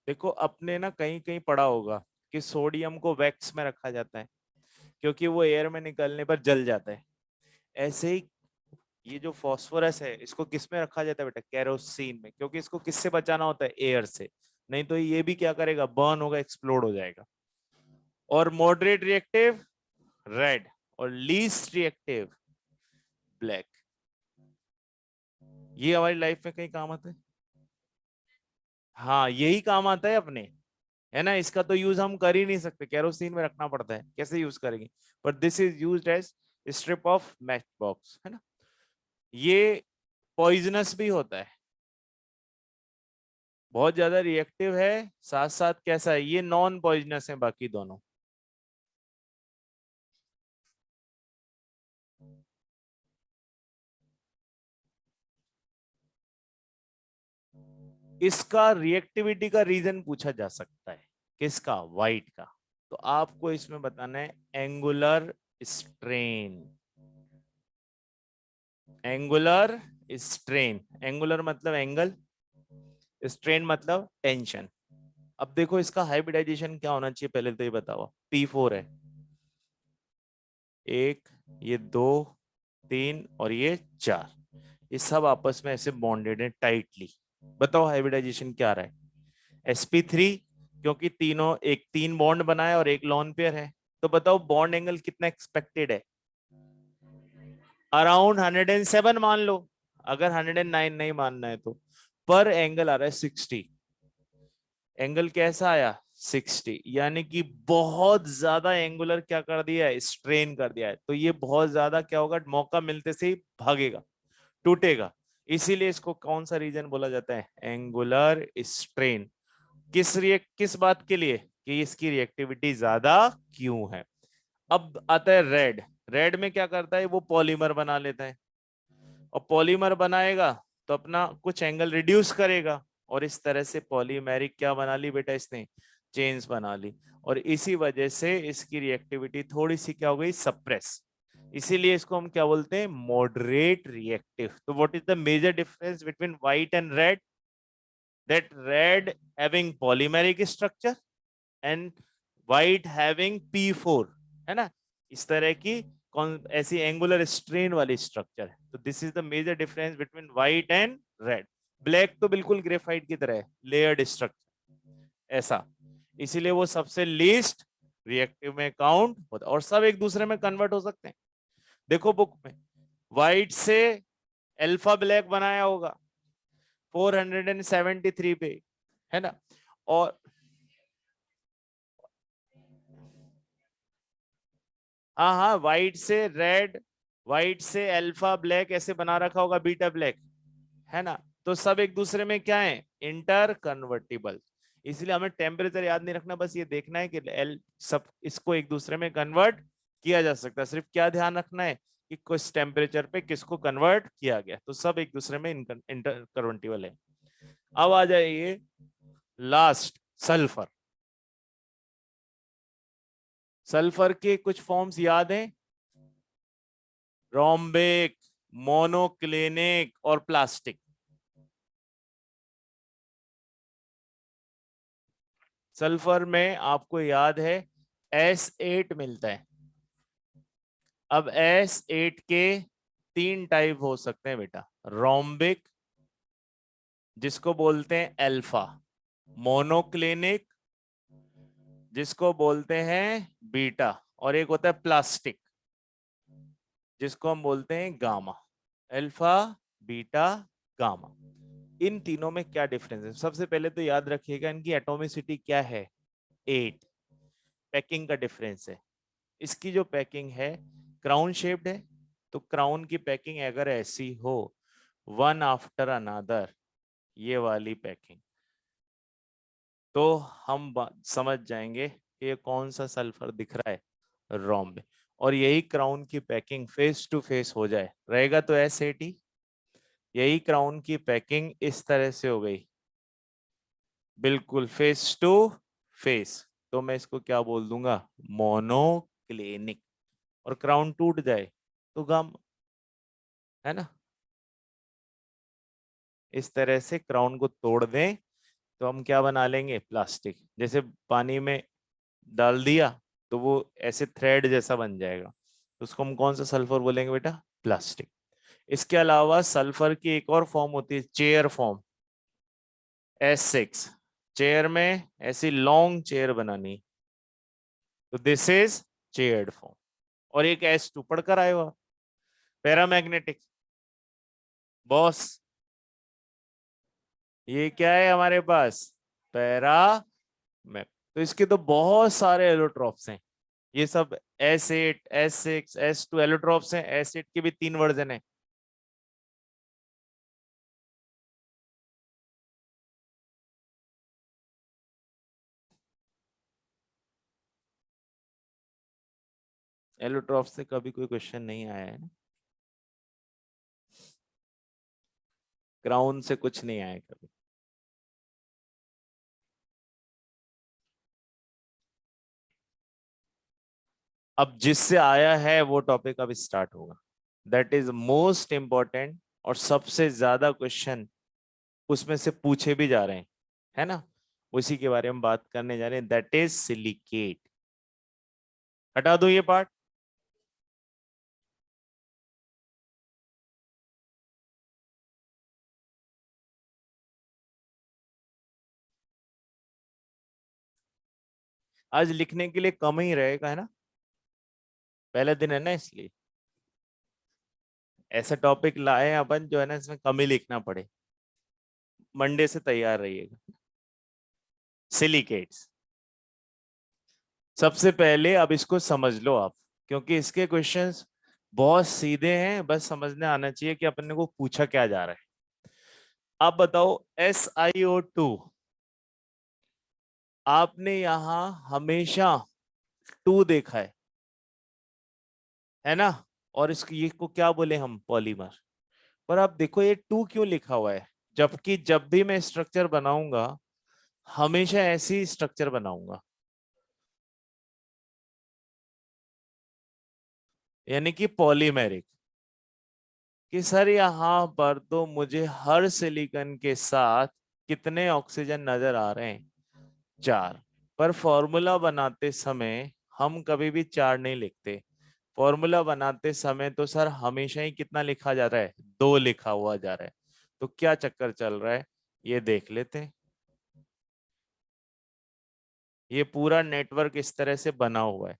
देखो अपने ना कहीं कहीं पढ़ा होगा कि सोडियम को वैक्स में रखा जाता है क्योंकि वो एयर में निकलने पर जल जाता है। ऐसे ही ये जो फास्फोरस है इसको किस में रखा जाता है बेटा, केरोसिन में, क्योंकि इसको किससे बचाना होता है, एयर से, नहीं तो ये भी क्या करेगा, बर्न होगा, एक्सप्लोड हो जाएगा। और मॉडरेट रिएक्टिव रेड, और लीस्ट रिएक्टिव ब्लैक। ये हमारी लाइफ में कहीं काम आता है, हाँ यही काम आता है अपने, है ना। इसका तो यूज हम कर ही नहीं सकते, केरोसिन में रखना पड़ता है, कैसे यूज करेंगे। पर this is used as strip of match box, है ना। ये पॉइजनस भी होता है, बहुत ज्यादा रिएक्टिव है, साथ साथ कैसा है, ये नॉन पॉइजनस है बाकी दोनों। इसका रिएक्टिविटी का रीजन पूछा जा सकता है, किसका, व्हाइट का। तो आपको इसमें बताना है angular strain, angular strain, angular मतलब एंगल, स्ट्रेन मतलब टेंशन। अब देखो इसका हाइब्रिडाइजेशन क्या होना चाहिए, पहले तो ये बताओ। P4 है, एक, ये दो, तीन और ये चार, ये सब आपस में ऐसे बॉन्डेड है टाइटली। बताओ हाइब्रिडाइजेशन क्या आ रहा है, sp3, क्योंकि तीनों एक तीन बॉन्ड बना है और एक लॉन पेयर है। तो बताओ बॉन्ड एंगल कितना एक्सपेक्टेड है, अराउंड 107 मान लो, अगर 109 नहीं मानना है तो। पर एंगल आ रहा है 60, एंगल कैसा आया 60, यानी कि बहुत ज्यादा एंगुलर क्या कर दिया है, स्ट्रेन कर दिया है। तो ये बहुत ज्यादा क्या होगा, मौका मिलते से ही भागेगा, टूटेगा। इसीलिए इसको कौन सा रीजन बोला जाता है, एंगुलर स्ट्रेन। किस बात के लिए, कि इसकी रिएक्टिविटी ज्यादा क्यों है। अब आता है रेड, रेड में क्या करता है, वो पॉलीमर बना लेता है, और पॉलीमर बनाएगा तो अपना कुछ एंगल रिड्यूस करेगा, और इस तरह से पॉलीमेरिक क्या बना ली बेटा इसने, चेन्स बना ली। और इसी वजह से इसकी रिएक्टिविटी थोड़ी सी क्या हो गई, सप्रेस। इसीलिए इसको हम क्या बोलते हैं, मॉडरेट रिएक्टिव। तो what is the major difference between white and red, that red having polymeric structure and white having P4, है ना। इस तरह की कौन ऐसी एंगुलर स्ट्रेन वाली स्ट्रक्चर है। तो this is the major difference between white and red. Black तो बिल्कुल ग्रेफाइट की तरह है, लेयर्ड स्ट्रक्चर ऐसा, इसीलिए वो सबसे लीस्ट रिएक्टिव में काउंट होता है, और सब एक दूसरे में कन्वर्ट हो सकते हैं। देखो बुक में व्हाइट से अल्फा ब्लैक बनाया होगा 473 पे, है ना। और हाँ हाँ, व्हाइट से रेड, व्हाइट से अल्फा ब्लैक ऐसे बना रखा होगा, बीटा ब्लैक, है ना। तो सब एक दूसरे में क्या है, इंटर कन्वर्टिबल। इसलिए हमें टेम्परेचर याद नहीं रखना, बस ये देखना है कि एल सब इसको एक दूसरे में कन्वर्ट किया जा सकता है, सिर्फ क्या ध्यान रखना है कि किस टेम्परेचर पे किसको कन्वर्ट किया गया, तो सब एक दूसरे में इंटर कन्वर्टिबल है। अब आ जाइए लास्ट, सल्फर। सल्फर के कुछ फॉर्म्स याद हैं? रोम्बिक, मोनोक्लिनिक और प्लास्टिक। सल्फर में आपको याद है S8 मिलता है। अब S8 के 3 टाइप हो सकते हैं बेटा, रोम्बिक जिसको बोलते हैं अल्फा, मोनोक्लिनिक जिसको बोलते हैं बीटा, और एक होता है प्लास्टिक जिसको हम बोलते हैं गामा। अल्फा, बीटा, गामा, इन तीनों में क्या डिफरेंस है? सबसे पहले तो याद रखिएगा इनकी एटॉमिसिटी क्या है, 8। पैकिंग का डिफरेंस है, इसकी जो पैकिंग है क्राउन शेप्ड है, तो क्राउन की पैकिंग अगर ऐसी हो, वन आफ्टर अनदर, ये वाली पैकिंग, तो हम समझ जाएंगे कि ये कौन सा सल्फर दिख रहा है, रोम्ब। और यही क्राउन की पैकिंग फेस टू फेस हो जाए रहेगा तो S80, यही क्राउन की पैकिंग इस तरह से हो गई, बिल्कुल फेस टू फेस, तो मैं इसको क्या बोल दूंगा, मोनोक्लिनिक। और क्राउन टूट जाए तो गम, है ना? इस तरह से क्राउन को तोड़ दें तो हम क्या बना लेंगे, प्लास्टिक। जैसे पानी में डाल दिया तो वो ऐसे थ्रेड जैसा बन जाएगा, तो उसको हम कौन सा सल्फर बोलेंगे बेटा, प्लास्टिक। इसके अलावा सल्फर की एक और फॉर्म होती है, चेयर फॉर्म, S6। चेयर में ऐसी लॉन्ग चेयर बनानी, तो दिस इज चेयर्ड फॉर्म। और एक S2 पढ़कर आए हो, पैरामैग्नेटिक। बॉस, ये क्या है हमारे पास, पैरा मैग। तो इसके तो बहुत सारे एलोट्रॉप्स हैं, ये सब S8, S6, S2 एलोट्रॉप्स हैं। S8 के भी 3 वर्जन है। एलोट्रॉप से कभी कोई क्वेश्चन नहीं आया है, क्राउन से कुछ नहीं आया कभी। अब जिससे आया है वो टॉपिक अब स्टार्ट होगा, दैट इज मोस्ट इंपॉर्टेंट, और सबसे ज्यादा क्वेश्चन उसमें से पूछे भी जा रहे हैं, है ना? उसी के बारे में बात करने जा रहे हैं, दैट इज सिलिकेट। हटा दो ये पार्ट। आज लिखने के लिए कम ही रहेगा, है ना? पहले दिन है ना, इसलिए ऐसा टॉपिक लाए हैं अपन जो है ना इसमें कम ही लिखना पड़े। मंडे से तैयार रहिएगा। सिलिकेट्स, सबसे पहले अब इसको समझ लो आप, क्योंकि इसके क्वेश्चंस बहुत सीधे हैं, बस समझने आना चाहिए कि अपन को पूछा क्या जा रहा है। आप बताओ, SiO2, आपने यहां हमेशा 2 देखा है ना? और इसको ये को क्या बोले हम, पॉलीमर। पर आप देखो ये 2 क्यों लिखा हुआ है, जबकि जब भी मैं स्ट्रक्चर बनाऊंगा हमेशा ऐसी स्ट्रक्चर बनाऊंगा, यानी कि पॉलीमेरिक। कि सर यहाँ पर तो मुझे हर सिलिकॉन के साथ कितने ऑक्सीजन नजर आ रहे हैं, 4। पर फॉर्मूला बनाते समय हम कभी भी 4 नहीं लिखते, फॉर्मूला बनाते समय तो सर हमेशा ही कितना लिखा जा रहा है, 2 लिखा हुआ जा रहा है। तो क्या चक्कर चल रहा है, ये देख लेते हैं। ये पूरा नेटवर्क इस तरह से बना हुआ है,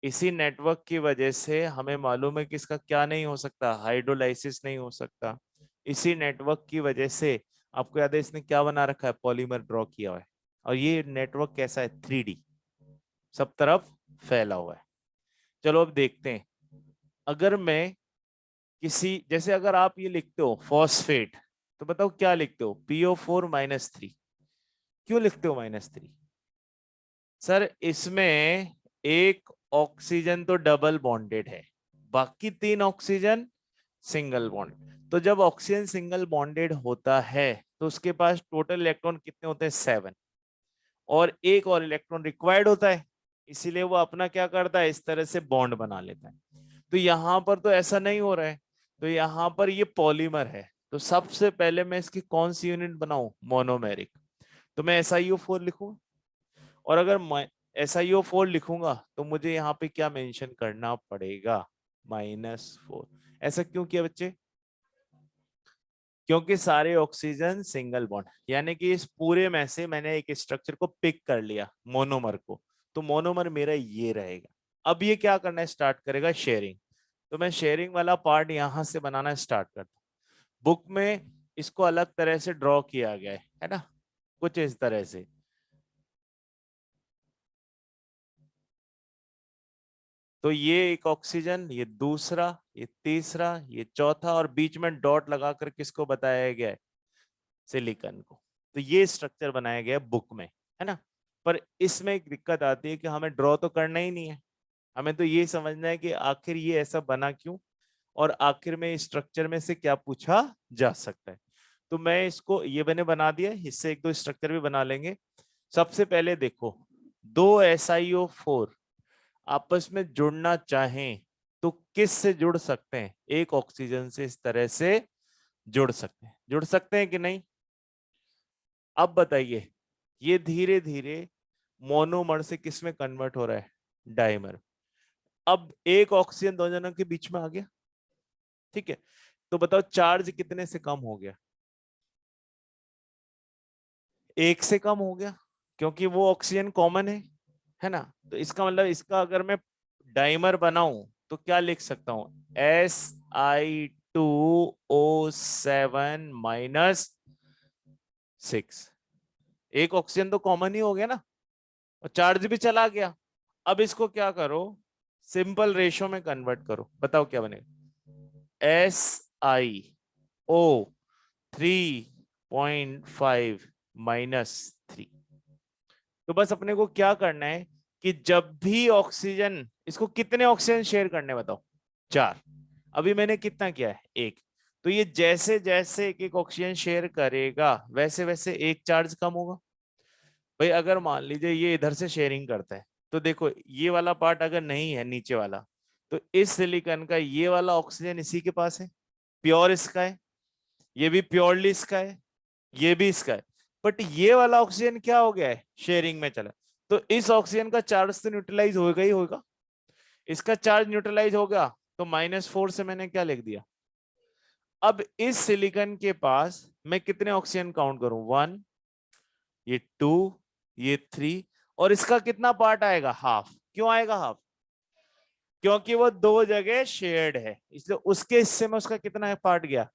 इसी नेटवर्क की वजह से हमें मालूम है कि इसका क्या नहीं हो सकता, हाइड्रोलाइसिस नहीं हो सकता। इसी नेटवर्क की वजह से आपको याद है इसने क्या बना रखा है, पॉलीमर ड्रॉ किया हुआ है। और ये नेटवर्क कैसा है, 3D, सब तरफ फैला हुआ है। चलो अब देखते हैं, अगर मैं किसी, जैसे अगर आप ये लिखते हो फॉस्फेट, तो बताओ क्या लिखते हो, PO4-3। क्यों लिखते हो -3? सर इसमें एक ऑक्सीजन तो डबल बॉन्डेड है, बाकी 3 ऑक्सीजन सिंगल बॉन्ड। तो जब ऑक्सीजन सिंगल बॉन्डेड होता है तो उसके पास टोटल इलेक्ट्रॉन कितने होते हैं 7, और एक और इलेक्ट्रॉन रिक्वायर्ड होता है, इसीलिए वो अपना क्या करता है, इस तरह से बॉन्ड बना लेता है। तो यहाँ पर तो ऐसा नहीं हो रहा है, तो यहाँ पर ये पॉलीमर है, तो सबसे पहले मैं इसकी कौन सी यूनिट बनाऊं, मोनोमेरिक। तो मैं SiO4 लिखूंगा, और अगर मैं SiO4 लिखूंगा तो मुझे यहाँ पे क्या मेंशन करना पड़ेगा, -4। ऐसा क्यों किया बच्चे, क्योंकि सारे ऑक्सीजन सिंगल बॉन्ड, यानी कि इस पूरे में से मैंने एक स्ट्रक्चर को पिक कर लिया, मोनोमर को, तो मोनोमर मेरा ये रहेगा। अब ये क्या करना स्टार्ट करेगा, शेयरिंग। तो मैं शेयरिंग वाला पार्ट यहां से बनाना स्टार्ट करता हूँ। बुक में इसको अलग तरह से ड्रॉ किया गया है ना, कुछ इस तरह से। तो ये एक ऑक्सीजन, ये दूसरा, ये तीसरा, ये चौथा, और बीच में डॉट लगाकर किसको बताया गया है, सिलिकॉन को। तो ये स्ट्रक्चर बनाया गया है बुक में, है ना। पर इसमें एक दिक्कत आती है कि हमें ड्रॉ तो करना ही नहीं है, हमें तो ये समझना है कि आखिर ये ऐसा बना क्यों, और आखिर में स्ट्रक्चर में से क्या पूछा जा सकता है। तो मैं इसको ये मैंने बना दिया, इससे एक दो स्ट्रक्चर भी बना लेंगे। सबसे पहले देखो, दो SiO4 आपस में जुड़ना चाहें तो किस से जुड़ सकते हैं, एक ऑक्सीजन से इस तरह से जुड़ सकते हैं कि नहीं। अब बताइए, ये धीरे धीरे मोनोमर से किस में कन्वर्ट हो रहा है, डाइमर। अब एक ऑक्सीजन दो जनों के बीच में आ गया, ठीक है। तो बताओ चार्ज कितने से कम हो गया, एक से कम हो गया, क्योंकि वो ऑक्सीजन कॉमन है ना। तो इसका मतलब इसका अगर मैं डाइमर बनाऊं तो क्या लिख सकता हूं, Si2O7 - 6। एक ऑक्सीजन तो कॉमन ही हो गया ना, और चार्ज भी चला गया। अब इसको क्या करो, सिंपल रेशो में कन्वर्ट करो, बताओ क्या बनेगा, SiO3.5 - 3। तो बस अपने को क्या करना है कि जब भी ऑक्सीजन, इसको कितने ऑक्सीजन शेयर करने बताओ, 4। अभी मैंने कितना किया है, 1। तो ये जैसे जैसे एक एक ऑक्सीजन शेयर करेगा वैसे वैसे एक चार्ज कम होगा। भाई अगर मान लीजिए ये इधर से शेयरिंग करता है, तो देखो ये वाला पार्ट अगर नहीं है नीचे वाला, तो इस सिलिकॉन का ये वाला ऑक्सीजन इसी के पास है, प्योर इसका है, ये भी प्योरली इसका है, ये भी इसका है। बट ये वाला ऑक्सीजन क्या हो गया है, शेयरिंग में चला, तो इस ऑक्सीजन का चार्ज तो न्यूट्रलाइज होगा ही होगा। इसका चार्ज न्यूट्रलाइज हो गया, तो -4 से मैंने क्या लिख दिया। अब इस सिलिकॉन के पास मैं कितने ऑक्सीजन काउंट करूं, 1, ये 2, ये 3, और इसका कितना पार्ट आएगा, हाफ। क्यों आएगा हाफ, क्योंकि वो दो जगह शेयर्ड है, इसलिए उसके हिस्से में उसका कितना पार्ट गया,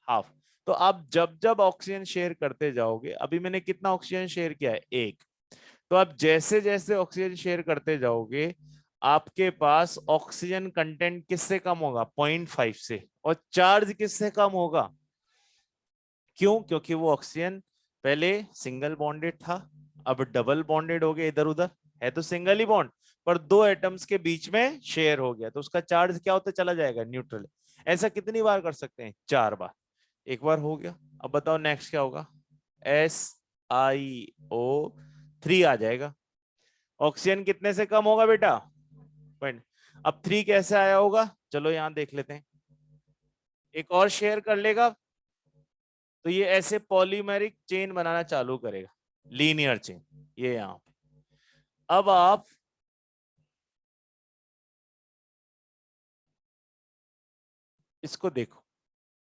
हाफ। तो आप जब जब ऑक्सीजन शेयर करते जाओगे, अभी मैंने कितना ऑक्सीजन शेयर किया है, 1। तो आप जैसे जैसे ऑक्सीजन शेयर करते जाओगे, आपके पास ऑक्सीजन कंटेंट किससे कम होगा, 0.5 से, और चार्ज किससे कम होगा। क्यों, क्योंकि वो ऑक्सीजन पहले सिंगल बॉन्डेड था, अब डबल बॉन्डेड हो गया, इधर उधर है तो सिंगल ही बॉन्ड, पर दो एटम्स के बीच में शेयर हो गया, तो उसका चार्ज क्या होता चला जाएगा, न्यूट्रल। ऐसा कितनी बार कर सकते हैं, 4 बार। एक बार हो गया, अब बताओ नेक्स्ट क्या होगा, SiO3 आ जाएगा। ऑक्सीजन कितने से कम होगा बेटा, पॉइंट। अब 3 कैसे आया होगा, चलो यहां देख लेते हैं। एक और शेयर कर लेगा, तो ये ऐसे पॉलीमेरिक चेन बनाना चालू करेगा, लीनियर चेन, ये यहां पे। अब आप इसको देखो,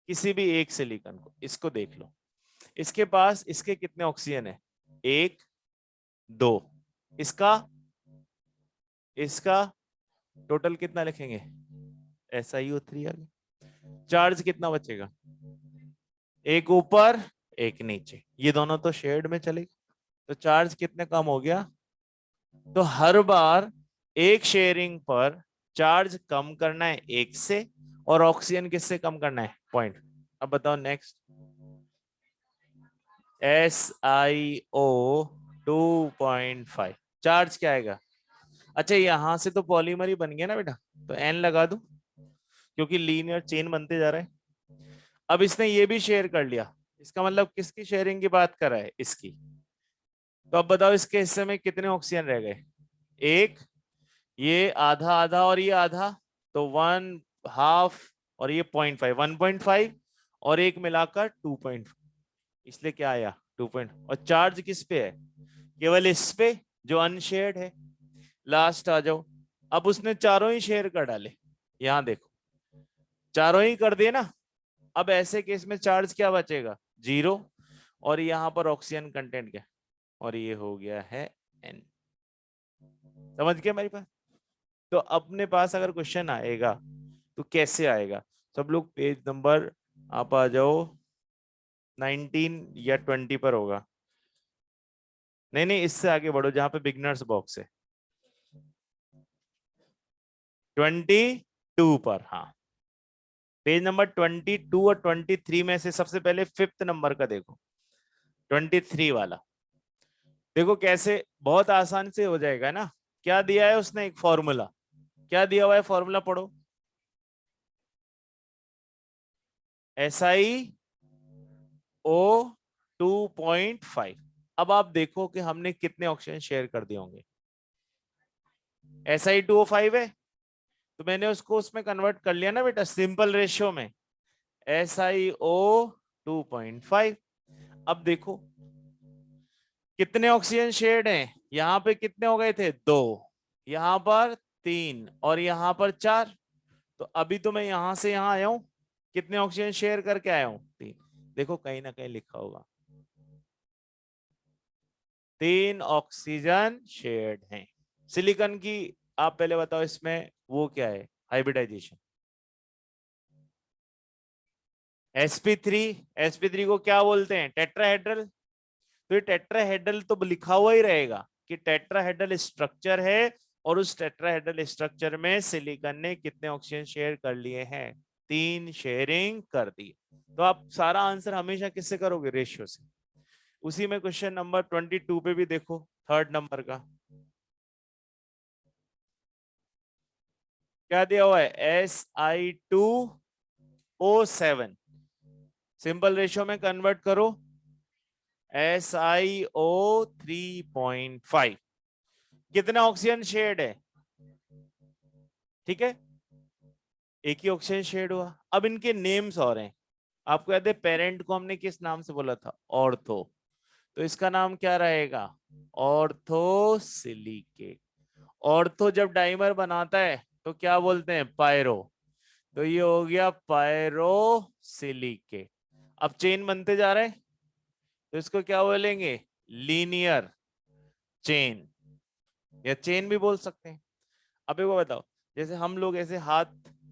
किसी भी एक सिलिकॉन को, इसको देख लो, इसके पास इसके कितने ऑक्सीजन है, 1, 2। इसका इसका टोटल कितना लिखेंगे, SiO3 आ गया। चार्ज कितना बचेगा, एक ऊपर एक नीचे, ये दोनों तो शेयर्ड में चलेगा, तो चार्ज कितने कम हो गया। तो हर बार एक शेयरिंग पर चार्ज कम करना है 1 से, और ऑक्सीजन किससे कम करना है, पॉइंट। अब बताओ नेक्स्ट, SiO 2.5, चार्ज क्या आएगा, अच्छा यहां से तो पॉलीमर ही बन गया ना बेटा, तो एन लगा दूं क्योंकि लीनियर चेन बनते जा रहा है। अब इसने ये भी शेयर कर लिया, इसका मतलब किसकी शेयरिंग की बात कर रहा है, इसकी। तो अब बताओ इसके हिस्से में कितने ऑक्सीजन रह गए, एक, ये आधा आधा और ये आधा, तो 1/2, और ये 0.5, 1.5, और एक मिलाकर 2.5, इसलिए क्या आया 2. और चार्ज किस पे है, केवल इस पे जो अनशेयर्ड है। लास्ट आ जाओ, अब उसने चारों ही शेयर कर डाले, यहां देखो चारों ही कर दिए ना। अब ऐसे केस में चार्ज क्या बचेगा, 0, और यहाँ पर ऑक्सीजन कंटेंट क्या, और ये हो गया है N। समझ गए मेरे पास। तो अपने पास अगर क्वेश्चन आएगा तो कैसे आएगा, सब लोग पेज नंबर आप आ जाओ 19 या 20 पर होगा, नहीं नहीं इससे आगे बढ़ो जहां पे बिगनर्स बॉक्स है, 22 पर। हाँ पेज नंबर 22 और 23 में से सबसे पहले 5th नंबर का देखो, 23 वाला देखो कैसे, बहुत आसान से हो जाएगा ना। क्या दिया है उसने, एक फॉर्मूला, क्या दिया हुआ है फॉर्मूला पढ़ो, SiO2.5। अब आप देखो कि हमने कितने ऑक्सीजन शेयर कर दिए होंगे, Si2O5 है, तो मैंने उसको उसमें कन्वर्ट कर लिया ना बेटा सिंपल रेशियो में, SiO2.5। अब देखो कितने ऑक्सीजन शेयर्ड हैं, यहां पे कितने हो गए थे, 2, यहां पर 3, और यहां पर 4। तो अभी तो मैं यहां से यहां आया हूं, कितने ऑक्सीजन शेयर करके आया हूं, 3। देखो कहीं ना कहीं लिखा होगा 3 ऑक्सीजन शेयर्ड हैं। सिलिकॉन की आप पहले बताओ इसमें वो क्या है, हाइब्रिडाइजेशन, sp3। sp3 को क्या बोलते हैं, टेट्राहेड्रल। तो ये टेट्राहेड्रल तो लिखा हुआ ही रहेगा कि टेट्राहेड्रल स्ट्रक्चर है, और उस टेट्राहेड्रल स्ट्रक्चर में सिलिकॉन ने कितने ऑक्सीजन शेयर कर लिए हैं, 3 शेयरिंग कर दी। तो आप सारा आंसर हमेशा किससे करोगे, रेशियो से। उसी में क्वेश्चन नंबर 22 पे भी देखो, 3rd नंबर का क्या दिया हुआ है, Si2O7, सिंपल रेशियो में कन्वर्ट करो, SiO3.5, कितना ऑक्सीजन शेड है, ठीक है, एक ही ऑक्सीजन शेड हुआ। अब इनके नेम्स और हैं, आपको याद है पेरेंट को हमने किस नाम से बोला था, ऑर्थो, तो इसका नाम क्या रहेगा, ऑर्थोसिलिकेट। ऑर्थो जब डाइमर बनाता है तो क्या बोलते हैं, पायरो, तो ये हो गया पायरोसिलिकेट। अब चेन बनते जा रहे हैं तो इसको क्या बोलेंगे, लीनियर चेन, या चेन भी बोल सकते हैं। अब एक बात बताओ, जैसे हम लोग ऐसे हाथ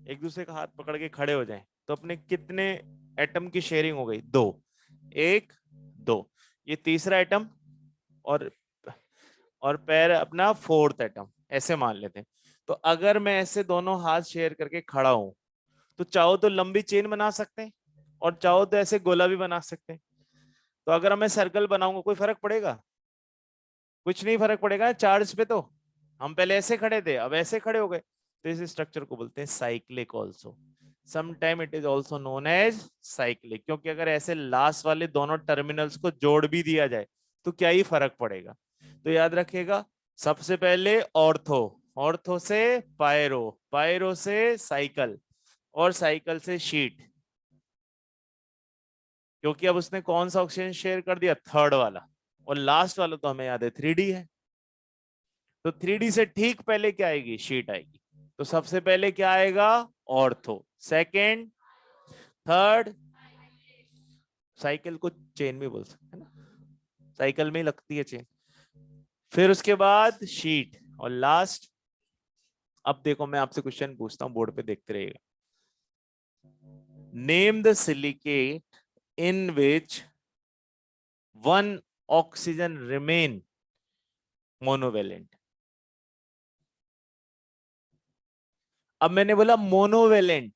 एक दूसरे का हाथ पकड़ के खड़े हो जाएं तो अपने कितने एटम की शेयरिंग हो गई, 2, 1, 2, ये तीसरा एटम, और पैर अपना 4th एटम, ऐसे मान लेते हैं। तो अगर मैं ऐसे दोनों हाथ शेयर करके खड़ा हूं तो चाहो तो लंबी चेन बना सकते हैं, और चाहो तो ऐसे गोला भी बना सकते हैं। तो अगर मैं सर्कल बनाऊंगा कोई फर्क पड़ेगा, कुछ नहीं फर्क पड़ेगा चार्ज पे। तो हम पहले ऐसे खड़े थे, अब ऐसे खड़े हो गए, तो इस स्ट्रक्चर को बोलते हैं cyclic also, sometime it is also known as cyclic, क्योंकि अगर ऐसे लास्ट वाले दोनों टर्मिनल्स को जोड़ भी दिया जाए तो क्या ही फर्क पड़ेगा। तो याद रखिएगा, सबसे पहले ऑर्थो, ऑर्थो से पायरो, पायरो से साइकिल, और साइकिल से शीट, क्योंकि अब उसने कौन सा ऑक्सीजन शेयर कर दिया, 3rd वाला, और लास्ट वाला तो हमें याद है 3D है। तो 3D से ठीक पहले क्या आएगी, शीट आएगी। तो सबसे पहले क्या आएगा, ऑर्थो, सेकंड, थर्ड, साइकिल को चेन भी बोल सकते हैं ना, साइकिल में ही लगती है चेन, फिर उसके बाद शीट, और लास्ट। अब देखो मैं आपसे क्वेश्चन पूछता हूं, बोर्ड पे देखते रहिएगा, name the silicate in which 1 oxygen remain monovalent. अब मैंने बोला मोनोवेलेंट,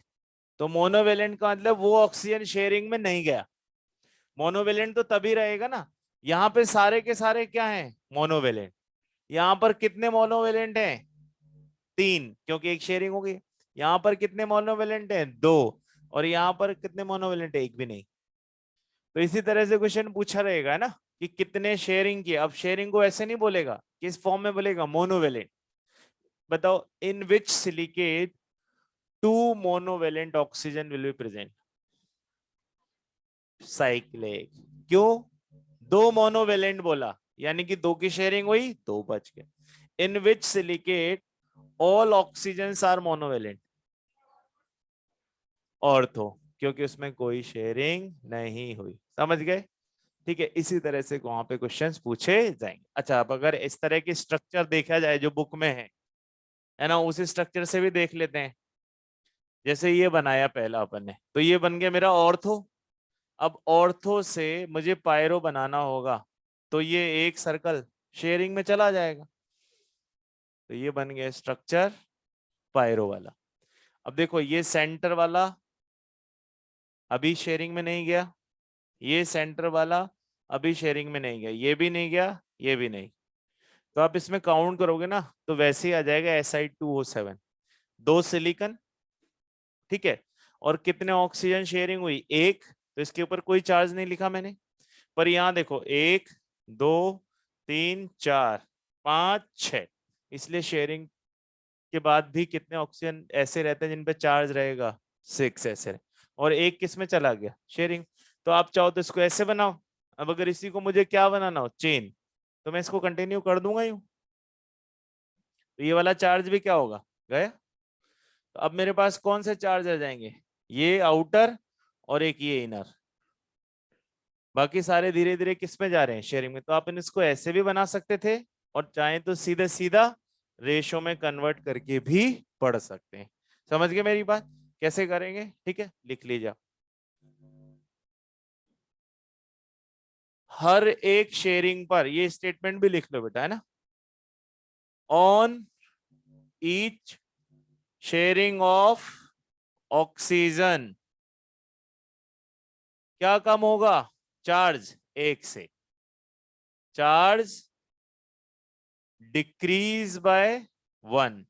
तो मोनोवेलेंट का मतलब वो ऑक्सीजन शेयरिंग में नहीं गया। मोनोवेलेंट तो तभी रहेगा ना, यहाँ पे सारे के सारे क्या हैं, मोनोवेलेंट। यहाँ पर कितने मोनोवेलेंट हैं, 3, क्योंकि एक शेयरिंग हो गई। यहाँ पर कितने मोनोवेलेंट हैं? 2। और यहाँ पर कितने मोनोवेलेंट है? एक भी नहीं। तो इसी तरह से क्वेश्चन पूछा रहेगा ना कि कितने शेयरिंग की। अब शेयरिंग को ऐसे नहीं बोलेगा, किस फॉर्म में बोलेगा? मोनोवेलेंट। बताओ, in which silicate 2 monovalent oxygen will be present? Cyclic. क्यों? 2 मोनोवेलेंट बोला, यानी कि 2 की शेयरिंग हुई, 2 बच गए। In which silicate all oxygen are monovalent? Ortho, क्योंकि उसमें कोई शेयरिंग नहीं हुई। समझ गए? ठीक है, इसी तरह से वहां पे क्वेश्चंस पूछे जाएंगे। अच्छा, अब अगर इस तरह की स्ट्रक्चर देखा जाए जो बुक में है ना, उसी स्ट्रक्चर से भी देख लेते हैं। जैसे ये बनाया पहला अपन ने, तो ये बन गया मेरा ऑर्थो। अब ऑर्थो से मुझे पायरो बनाना होगा, तो ये एक सर्कल शेयरिंग में चला जाएगा। तो ये बन गया स्ट्रक्चर पायरो वाला। अब देखो, ये सेंटर वाला अभी शेयरिंग में नहीं गया, ये सेंटर वाला अभी शेयरिंग में नहीं गया, ये भी नहीं गया, ये भी नहीं। तो आप इसमें काउंट करोगे ना, तो वैसे ही आ जाएगा Si2O7। 2 सिलिकन, ठीक है, और कितने ऑक्सीजन शेयरिंग हुई? 1। तो इसके ऊपर कोई चार्ज नहीं लिखा मैंने, पर यहां देखो 1 2 3 4 5 6, इसलिए शेयरिंग के बाद भी कितने ऑक्सीजन ऐसे रहते हैं जिन पे चार्ज रहेगा? 6 ऐसे रहे। और एक किस में चला गया? शेयरिंग। तो आप चाहो तो इसको ऐसे बनाओ। अब अगर इसी को मुझे क्या बनाना हो? चेन, तो मैं इसको कंटिन्यू कर दूंगा यूं, तो ये वाला चार्ज भी क्या होगा? गया। तो अब मेरे पास कौन से चार्ज आ जाएंगे? ये आउटर और एक ये इनर। बाकी सारे धीरे धीरे किस में जा रहे हैं? शेयरिंग में। तो आप इसको ऐसे भी बना सकते थे, और चाहे तो सीधे सीधा रेशो में कन्वर्ट करके भी पढ़ सकते हैं। समझ गए मेरी बात? कैसे करेंगे? ठीक है, लिख लीजिए। हर एक शेयरिंग पर, ये स्टेटमेंट भी लिख लो बेटा, है ना, on each sharing of oxygen क्या कम होगा? चार्ज 1 से। Charge decrease by 1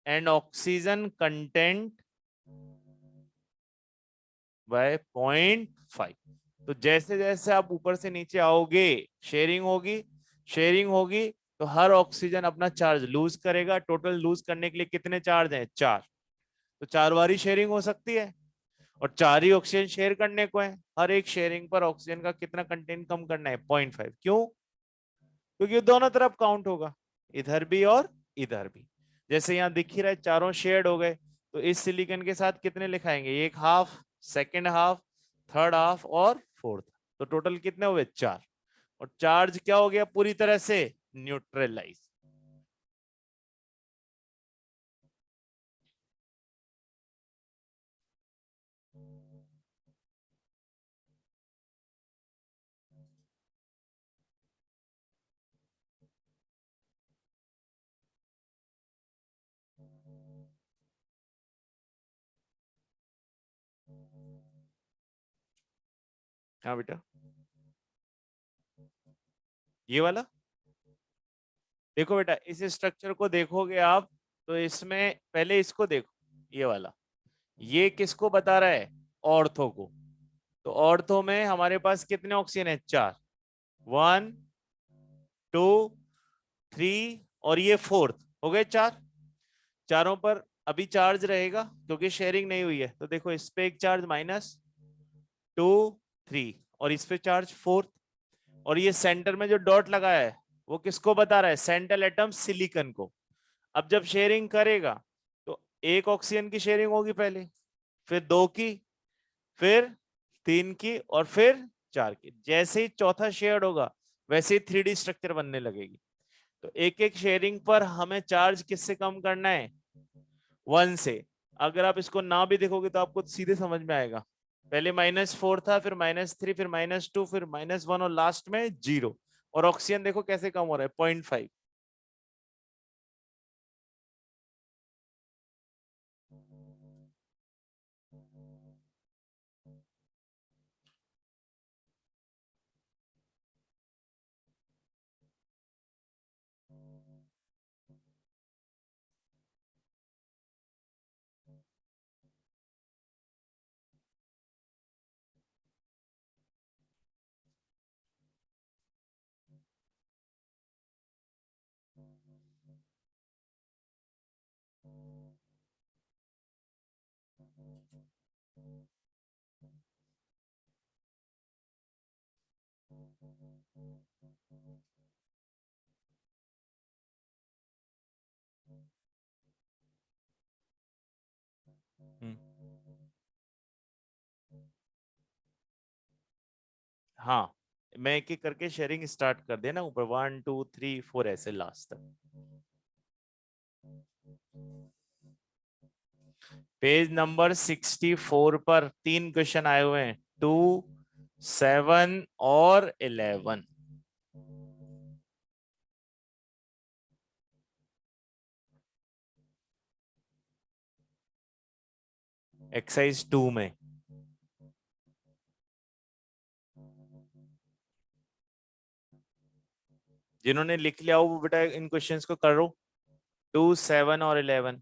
and oxygen content bye 0.5। तो जैसे जैसे आप ऊपर से नीचे आओगे, शेयरिंग होगी, शेयरिंग होगी, तो हर ऑक्सीजन अपना चार्ज लूज करेगा। टोटल लूज करने के लिए कितने चार्ज हैं? 4। तो 4 बारी शेयरिंग हो सकती है, और 4 ही ऑक्सीजन शेयर करने को है। हर एक शेयरिंग पर ऑक्सीजन का कितना कंटेंट कम करना है? 0.5। क्यों? क्योंकि दोनों तरफ काउंट होगा, इधर भी और इधर भी। जैसे यहाँ दिख ही रहा है, चारों शेयर्ड हो गए, तो इस सिलिकॉन के साथ कितने लिखाएंगे? एक half, second half, third half और फोर्थ। तो टोटल कितने हुए? 4। और चार्ज क्या हो गया? पूरी तरह से न्यूट्रलाइज। हाँ बेटा, ये वाला देखो बेटा, इस स्ट्रक्चर को देखोगे आप, तो इसमें पहले इसको देखो, ये वाला, ये किसको बता रहा है? ऑर्थो को। तो ऑर्थो में हमारे पास कितने ऑक्सीजन है? 4। 1 2 3 और ये फोर्थ, हो गए 4। चारों पर अभी चार्ज रहेगा क्योंकि शेयरिंग नहीं हुई है। तो देखो, इस पे एक चार्ज -2 3, और इस पे चार्ज 4। और ये सेंटर में जो डॉट लगाया है, वो किसको बता रहा है? सेंट्रल एटम सिलिकन को। अब जब शेयरिंग करेगा, तो एक ऑक्सीजन की शेयरिंग होगी पहले, फिर 2 की, फिर 3 की, और फिर 4 की। जैसे ही चौथा शेयर्ड होगा, वैसे ही 3D स्ट्रक्चर बनने लगेगी। तो एक एक शेयरिंग पर हमें चार्ज किससे कम करना है? 1 से। अगर आप इसको ना भी देखोगे तो आपको सीधे समझ में आएगा। पहले -4 था, फिर -3, फिर -2, फिर -1, और लास्ट में 0। और ऑक्सीजन देखो कैसे कम हो रहा है? 0.5। हाँ, मैं एक एक करके शेयरिंग स्टार्ट कर देना, ऊपर 1 2 3 4 ऐसे लास्ट तक। पेज नंबर 64 पर 3 क्वेश्चन आए हुए हैं, 2 7 और 11। एक्सरसाइज 2 में जिन्होंने लिख लिया हो वो बेटा इन क्वेश्चंस को करो, 2 7 और 11।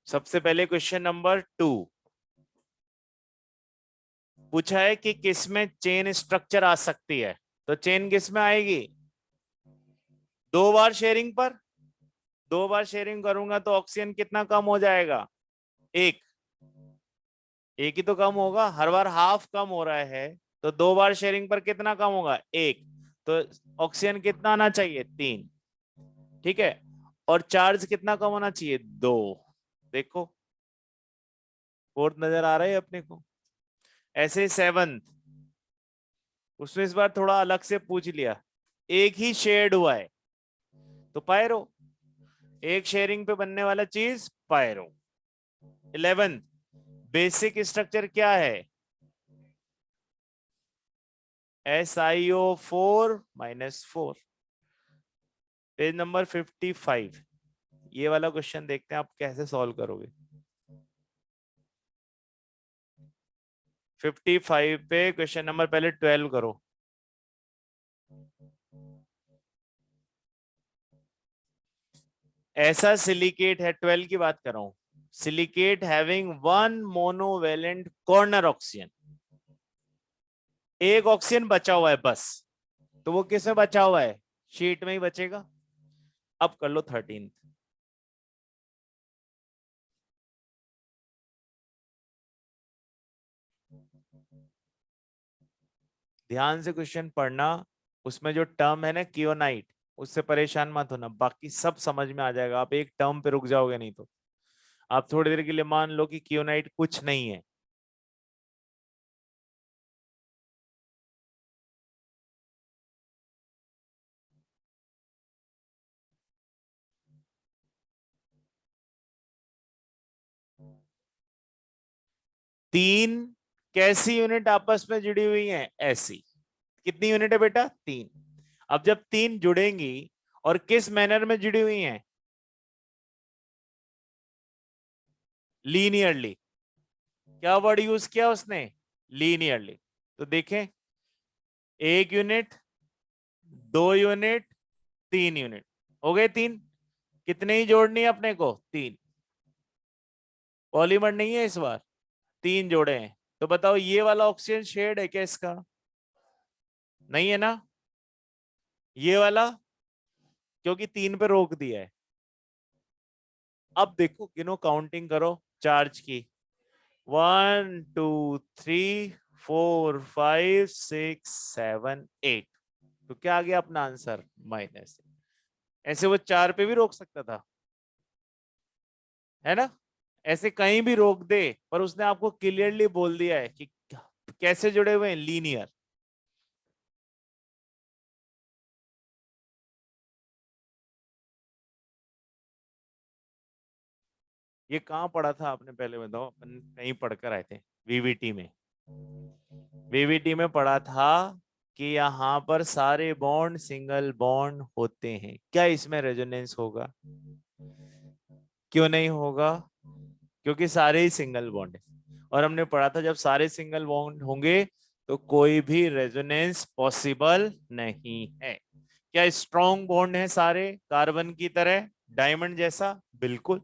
सबसे पहले क्वेश्चन नंबर 2 पूछा है कि किसमें चेन स्ट्रक्चर आ सकती है। तो चेन किस में आएगी? 2 बार शेयरिंग पर, 2 बार शेयरिंग करूंगा तो ऑक्सीजन कितना कम हो जाएगा? एक, एक ही तो कम होगा, हर बार हाफ कम हो रहा है, तो 2 बार शेयरिंग पर कितना कम होगा? एक। तो ऑक्सीजन कितना आना चाहिए? 3। ठीक है, और चार्ज कितना कम होना चाहिए? 2। देखो फोर्थ नजर आ रहा है अपने को। ऐसे 7, उसने इस बार थोड़ा अलग से पूछ लिया, एक ही शेड हुआ है तो पायरो, एक शेयरिंग पे बनने वाला चीज पायरो। 11 बेसिक स्ट्रक्चर क्या है? SiO4 - 4। पेज नंबर 55, ये वाला क्वेश्चन देखते हैं आप कैसे सॉल्व करोगे। 55 पे क्वेश्चन नंबर पहले 12 करो। ऐसा सिलिकेट है, 12 की बात कर रहा हूं, silicate having 1 monovalent corner oxygen, एक ऑक्सीजन बचा हुआ है बस, तो वो किस में बचा हुआ है? शीट में ही बचेगा। अब कर लो 13। ध्यान से क्वेश्चन पढ़ना, उसमें जो टर्म है ना कियोनाइट, उससे परेशान मत होना, बाकी सब समझ में आ जाएगा। आप एक टर्म पे रुक जाओगे नहीं तो। आप थोड़ी देर के लिए मान लो कि कियोनाइट कुछ नहीं है। तीन कैसी यूनिट आपस में जुड़ी हुई हैं? ऐसी। कितनी यूनिट है बेटा? 3। अब जब 3 जुड़ेंगी और किस मैनर में जुड़ी हुई हैं? लीनियरली। क्या वर्ड यूज किया उसने? लीनियरली। तो देखें, 1 यूनिट, 2 यूनिट, 3 यूनिट, हो गए 3। कितने ही जोड़नी है अपने को? 3। पॉलीमर नहीं है इस बार, 3 जोड़े हैं। तो बताओ ये वाला ऑक्सीजन शेड है क्या इसका? नहीं है ना। ये वाला, क्योंकि 3 पे रोक दिया है। अब देखो गिनो, काउंटिंग करो चार्ज की, 1 2 3 4 5 6 7 8। तो क्या आ गया अपना आंसर? माइनस। ऐसे वो 4 पे भी रोक सकता था, है ना, ऐसे कहीं भी रोक दे, पर उसने आपको क्लियरली बोल दिया है कि कैसे जुड़े हुए हैं, लीनियर। ये कहाँ पढ़ा था आपने पहले बताओ? अपन कहीं पढ़कर आए थे, वीवीटी में। वीवीटी में पढ़ा था कि यहाँ पर सारे बॉन्ड सिंगल बॉन्ड होते हैं, क्या इसमें रेजोनेंस होगा? क्यों नहीं होगा? क्योंकि सारे ही सिंगल बॉन्ड है, और हमने पढ़ा था जब सारे सिंगल बॉन्ड होंगे तो कोई भी रेजोनेंस पॉसिबल नहीं है। क्या स्ट्रॉन्ग बॉन्ड है सारे कार्बन की तरह, डायमंड जैसा? बिल्कुल।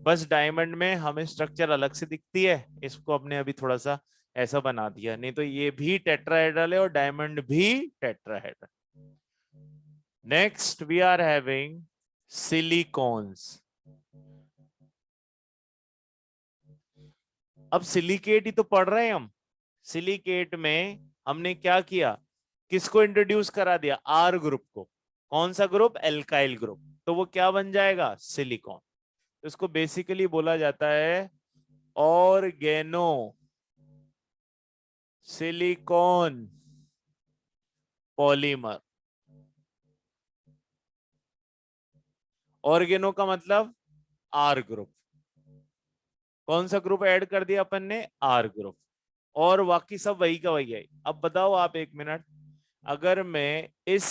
बस डायमंड में हमें स्ट्रक्चर अलग से दिखती है, इसको अपने अभी थोड़ा सा ऐसा बना दिया, नहीं तो ये भी टेट्राहेड्रल है और डायमंड भी tetrahedral. Next we are having silicones. अब सिलिकेट ही तो पढ़ रहे हैं हम। सिलिकेट में हमने क्या किया, किसको इंट्रोड्यूस करा दिया, आर ग्रुप को। कौन सा ग्रुप, एल्काइल ग्रुप, तो वो क्या बन जाएगा, सिलिकॉन। इसको बेसिकली बोला जाता है ऑर्गेनो सिलिकॉन पॉलीमर। ऑर्गेनो का मतलब आर ग्रुप। कौन सा ग्रुप ऐड कर दिया अपन ने, आर ग्रुप, और बाकी सब वही का वही है। अब बताओ आप एक मिनट, अगर मैं इस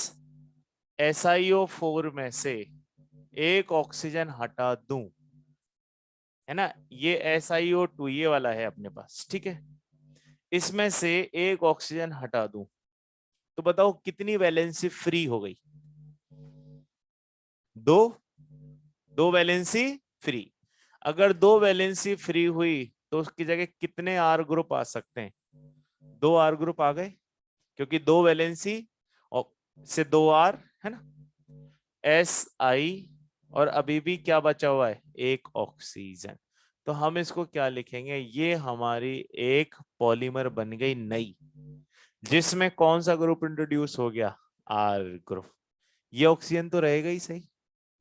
SiO4 में से एक ऑक्सीजन हटा दूं, है ना, ये SiO2 ये वाला है अपने पास, ठीक है, इसमें से एक ऑक्सीजन हटा दूं, तो बताओ कितनी वैलेंसी फ्री हो गई, दो, दो वैलेंसी फ्री। अगर दो वैलेंसी फ्री हुई तो उसकी जगह कितने आर ग्रुप आ सकते हैं, दो आर ग्रुप आ गए, क्योंकि दो वैलेंसी से दो आर, है ना, Si, और अभी भी क्या बचा हुआ है, एक ऑक्सीजन। तो हम इसको क्या लिखेंगे, ये हमारी एक पॉलीमर बन गई नई, जिसमें कौन सा ग्रुप इंट्रोड्यूस हो गया, आर ग्रुप। ये ऑक्सीजन तो रहेगा ही सही,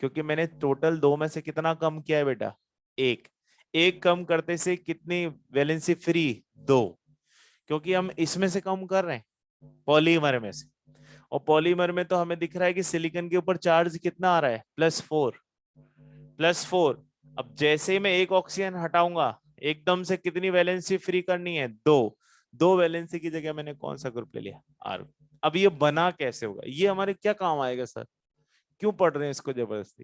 क्योंकि मैंने टोटल दो में से कितना कम किया है बेटा, एक। एक कम करते से कितनी वैलेंसी फ्री, दो, क्योंकि हम इसमें से कम कर रहे हैं, पॉलीमर में से। और पॉलीमर में तो हमें दिख रहा है कि सिलिकॉन के ऊपर चार्ज कितना आ रहा है, +4, +4। अब जैसे ही मैं एक ऑक्सीजन हटाऊंगा, एकदम से कितनी वैलेंसी फ्री करनी है, दो। दो वैलेंसी की जगह मैंने कौन सा ग्रुप ले लिया, आर। अब ये बना कैसे होगा, ये हमारे क्या काम आएगा सर, क्यों पढ़ रहे हैं इसको जबरदस्ती,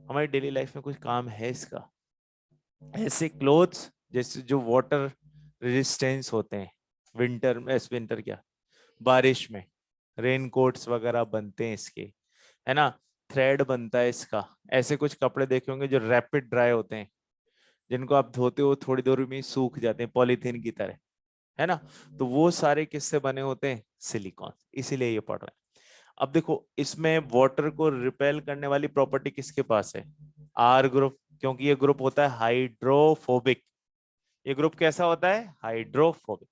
हमारी डेली लाइफ में कुछ काम है इसका। ऐसे क्लोथ्स जैसे जो वाटर रेजिस्टेंस होते हैं, विंटर में, विंटर क्या, बारिश में रेन कोट्स वगैरह बनते हैं इसके, है ना, थ्रेड बनता है इसका। ऐसे कुछ कपड़े देखे होंगे जो रैपिड ड्राई होते हैं, जिनको आप धोते हो थोड़ी देर में ही सूख जाते हैं पॉलीथीन की तरह, है ना, तो वो सारे किससे बने होते हैं, सिलिकॉन, इसीलिए ये पढ़ रहे हैं। अब देखो, इसमें वाटर को रिपेल करने वाली प्रॉपर्टी किसके पास है, आर ग्रुप, क्योंकि ये ग्रुप होता है हाइड्रोफोबिक। ये ग्रुप कैसा होता है, हाइड्रोफोबिक।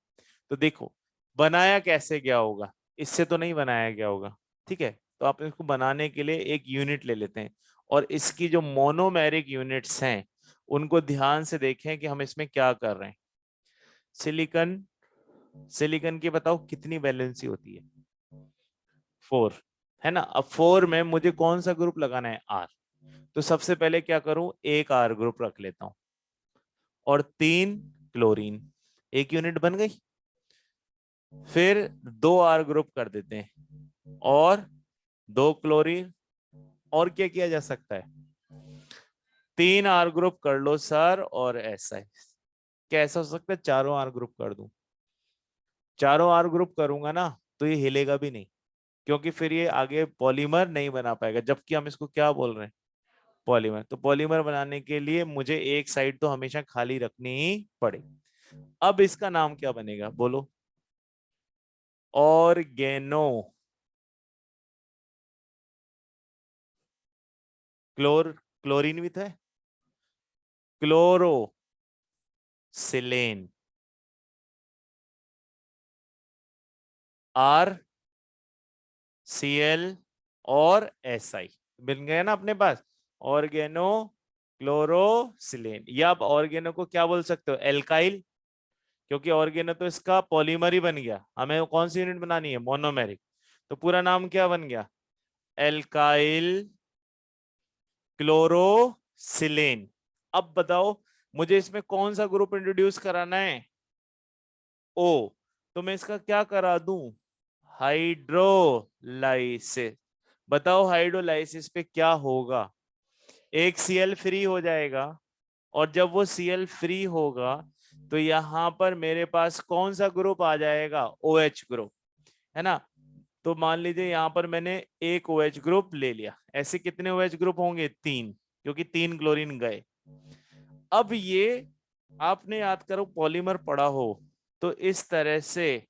तो देखो बनाया कैसे गया होगा, इससे तो नहीं बनाया गया होगा, ठीक है, तो आप इसको बनाने के लिए एक यूनिट ले लेते हैं, और इसकी जो मोनोमेरिक यूनिट्स हैं उनको ध्यान से देखें कि हम इसमें क्या कर रहे हैं। सिलिकॉन, सिलिकॉन की बताओ कितनी वैलेंसी होती है, 4, है ना। अब 4 में मुझे कौन सा ग्रुप लगाना है, आर। तो सबसे पहले क्या करूं, एक आर ग्रुप रख लेता हूं, और 3 क्लोरीन, एक यूनिट बन गई। फिर 2 आर ग्रुप कर देते हैं, और 2 क्लोरीन, और क्या किया जा सकता है, 3 आर ग्रुप कर लो सर, और ऐसा है, क्या ऐसा हो सकता है चारों आर ग्रुप कर दूं, चारों आर ग्रुप करूंगा ना तो ये हिलेगा भी नहीं, क्योंकि फिर ये आगे पॉलीमर नहीं बना पाएगा, जबकि हम इसको क्या बोल रहे हैं, पॉलीमर। तो पॉलीमर बनाने के लिए मुझे एक साइड तो हमेशा खाली रखनी ही पड़ेगी। अब इसका नाम क्या बनेगा, बोलो, ऑर्गेनो क्लोरीन भी था, क्लोरो सिलेन, आर Cl और Si मिल गया ना अपने पास, ऑर्गेनो क्लोरोसिलेन। या आप ऑर्गेनो को क्या बोल सकते हो, एल्काइल, क्योंकि ऑर्गेनो तो इसका पॉलीमर ही बन गया, हमें कौन सी यूनिट बनानी है, मोनोमेरिक। तो पूरा नाम क्या बन गया, एल्काइल क्लोरोसिलेन। अब बताओ मुझे इसमें कौन सा ग्रुप इंट्रोड्यूस कराना है, ओ। तो मैं इसका क्या करा दूं, हाइड्रोलाइसिस। बताओ हाइड्रोलाइसिस पे क्या होगा, एक Cl फ्री हो जाएगा, और जब वो Cl फ्री होगा तो यहां पर मेरे पास कौन सा ग्रुप आ जाएगा, OH ग्रुप, है ना। तो मान लीजिए यहां पर मैंने एक OH ग्रुप ले लिया, ऐसे कितने OH ग्रुप होंगे, 3। क्योंकि 3 क्लोरीन गए। अब ये आपने याद करो पॉलीमर पढ़ा हो तो इस तरह से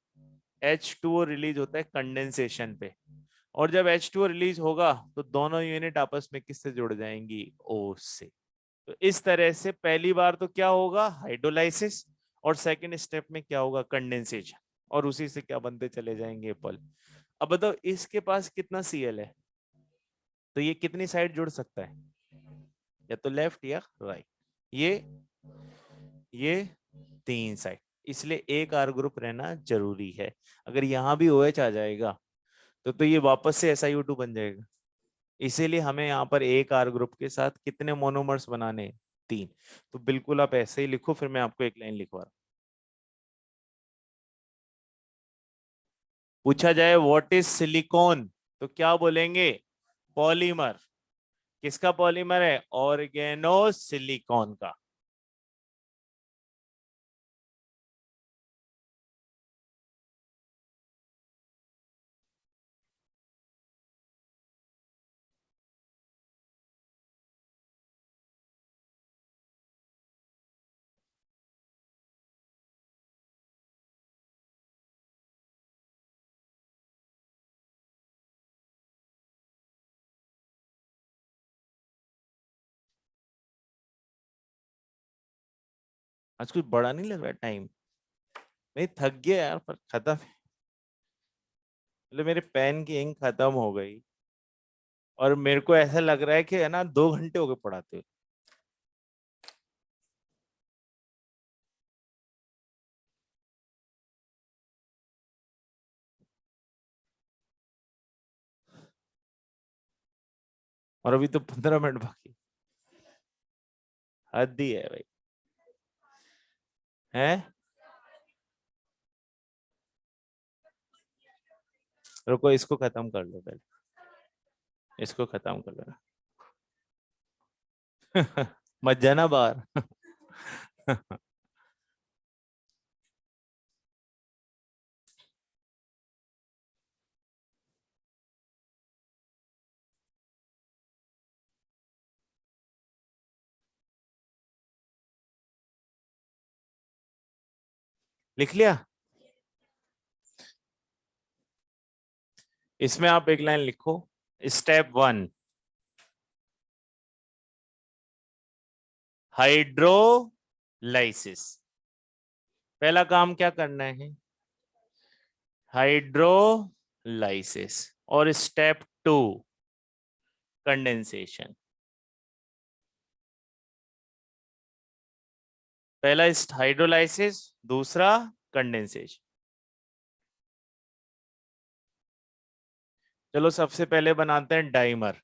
H2O रिलीज होता है कंडेंसेशन पे, और जब H2O रिलीज होगा तो दोनों यूनिट आपस में किससे जुड़ जाएंगी, O से। तो इस तरह से पहली बार तो क्या होगा, हाइड्रोलाइसिस, और सेकंड स्टेप में क्या होगा, कंडेंसेशन, और उसी से क्या बनते चले जाएंगे पल। अब बताओ इसके पास कितना Cl है, तो ये कितनी साइड जुड़ सकता है, या तो लेफ्ट या राइट, ये 3 साइड, इसलिए एक R ग्रुप रहना जरूरी है। अगर यहाँ भी OH आ जाएगा तो ये वापस से SiO2 बन जाएगा। इसीलिए हमें यहाँ पर एक R ग्रुप के साथ कितने मोनोमर्स बनाने हैं, 3। तो बिल्कुल आप ऐसे ही लिखो, फिर मैं आपको एक लाइन लिखवा रहा हूं। पूछा जाए व्हाट इज सिलिकॉन, तो क्या बोलेंगे, पॉलीमर। किसका पॉलीमर है, ऑर्गेनो सिलिकॉन का। आज कुछ बड़ा नहीं लग रहा टाइम, नहीं थक गया यार, पर खत्म, मतलब मेरे पेन की इंक खत्म हो गई, और मेरे को ऐसा लग रहा है कि है ना 2 घंटे हो गए पढ़ाते हुए। और अभी तो 15 मिनट बाकी, हद ही है भाई। हैं, रुको इसको खत्म कर लो पहले, इसको खत्म कर लो। मत जाना बाहर। लिख लिया, इसमें आप एक लाइन लिखो, स्टेप 1, हाइड्रोलाइसिस। पहला काम क्या करना है, हाइड्रोलाइसिस, और स्टेप 2, कंडेंसेशन। पहला हाइड्रोलाइसिस, दूसरा कंडेंसेशन। चलो सबसे पहले बनाते हैं डाइमर।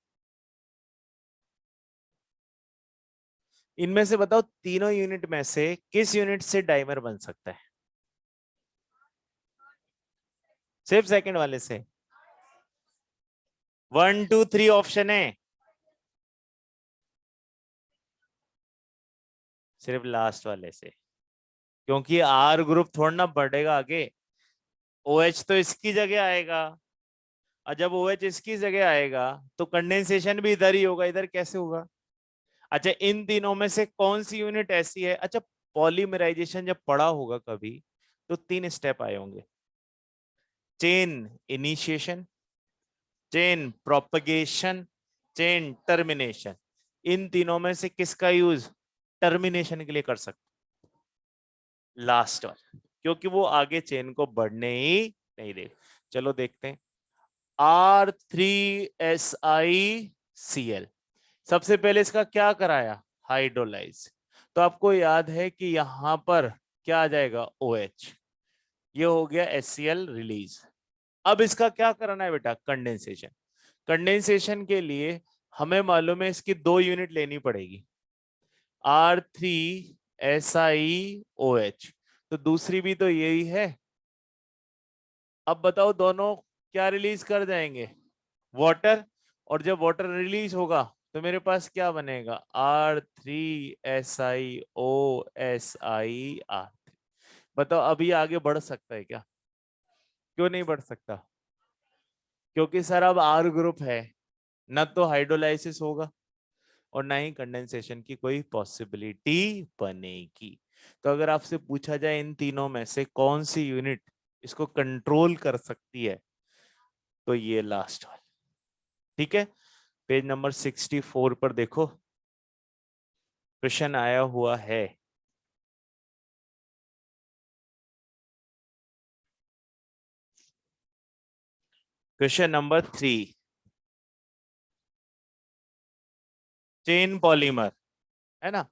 इनमें से बताओ तीनों यूनिट में से किस यूनिट से डाइमर बन सकता है, सिर्फ सेकंड वाले से। 1 2 3 ऑप्शन है, सिर्फ लास्ट वाले से, क्योंकि R ग्रुप थोड़ा ना बढ़ेगा आगे, OH तो इसकी जगह आएगा, और जब OH इसकी जगह आएगा तो कंडेंसेशन भी इधर ही होगा, इधर कैसे होगा। अच्छा इन तीनों में से कौन सी यूनिट ऐसी है, अच्छा पॉलीमराइजेशन जब पढ़ा होगा कभी तो 3 स्टेप आए होंगे, chain initiation, chain propagation, chain termination. इन तीनों में से किसका यूज टर्मिनेशन के लिए कर सकते, लास्ट वाला, क्योंकि वो आगे चेन को बढ़ने ही नहीं दे। चलो देखते हैं, R3SiCl, सबसे पहले इसका क्या कराया, हाइड्रोलाइज। तो आपको याद है कि यहां पर क्या आ जाएगा, OH, ये हो गया HCl रिलीज। अब इसका क्या करना है बेटा, कंडेंसेशन। कंडेंसेशन के लिए हमें मालूम है इसकी 2 यूनिट लेनी पड़ेगी, R3SiOH, तो दूसरी भी तो यही है। अब बताओ दोनों क्या रिलीज कर जाएंगे, वाटर, और जब वाटर रिलीज होगा तो मेरे पास क्या बनेगा, R3SiO(SiR)। बताओ अभी आगे बढ़ सकता है क्या, क्यों नहीं बढ़ सकता, क्योंकि सर अब R ग्रुप है, न तो हाइड्रोलाइसिस होगा, और ना ही कंडेंसेशन की कोई पॉसिबिलिटी बनेगी। तो अगर आपसे पूछा जाए इन तीनों में से कौन सी यूनिट इसको कंट्रोल कर सकती है, तो ये लास्ट वाली। ठीक है, पेज नंबर 64 पर देखो, क्वेश्चन आया हुआ है। क्वेश्चन नंबर 3, चेन पॉलीमर, है ना।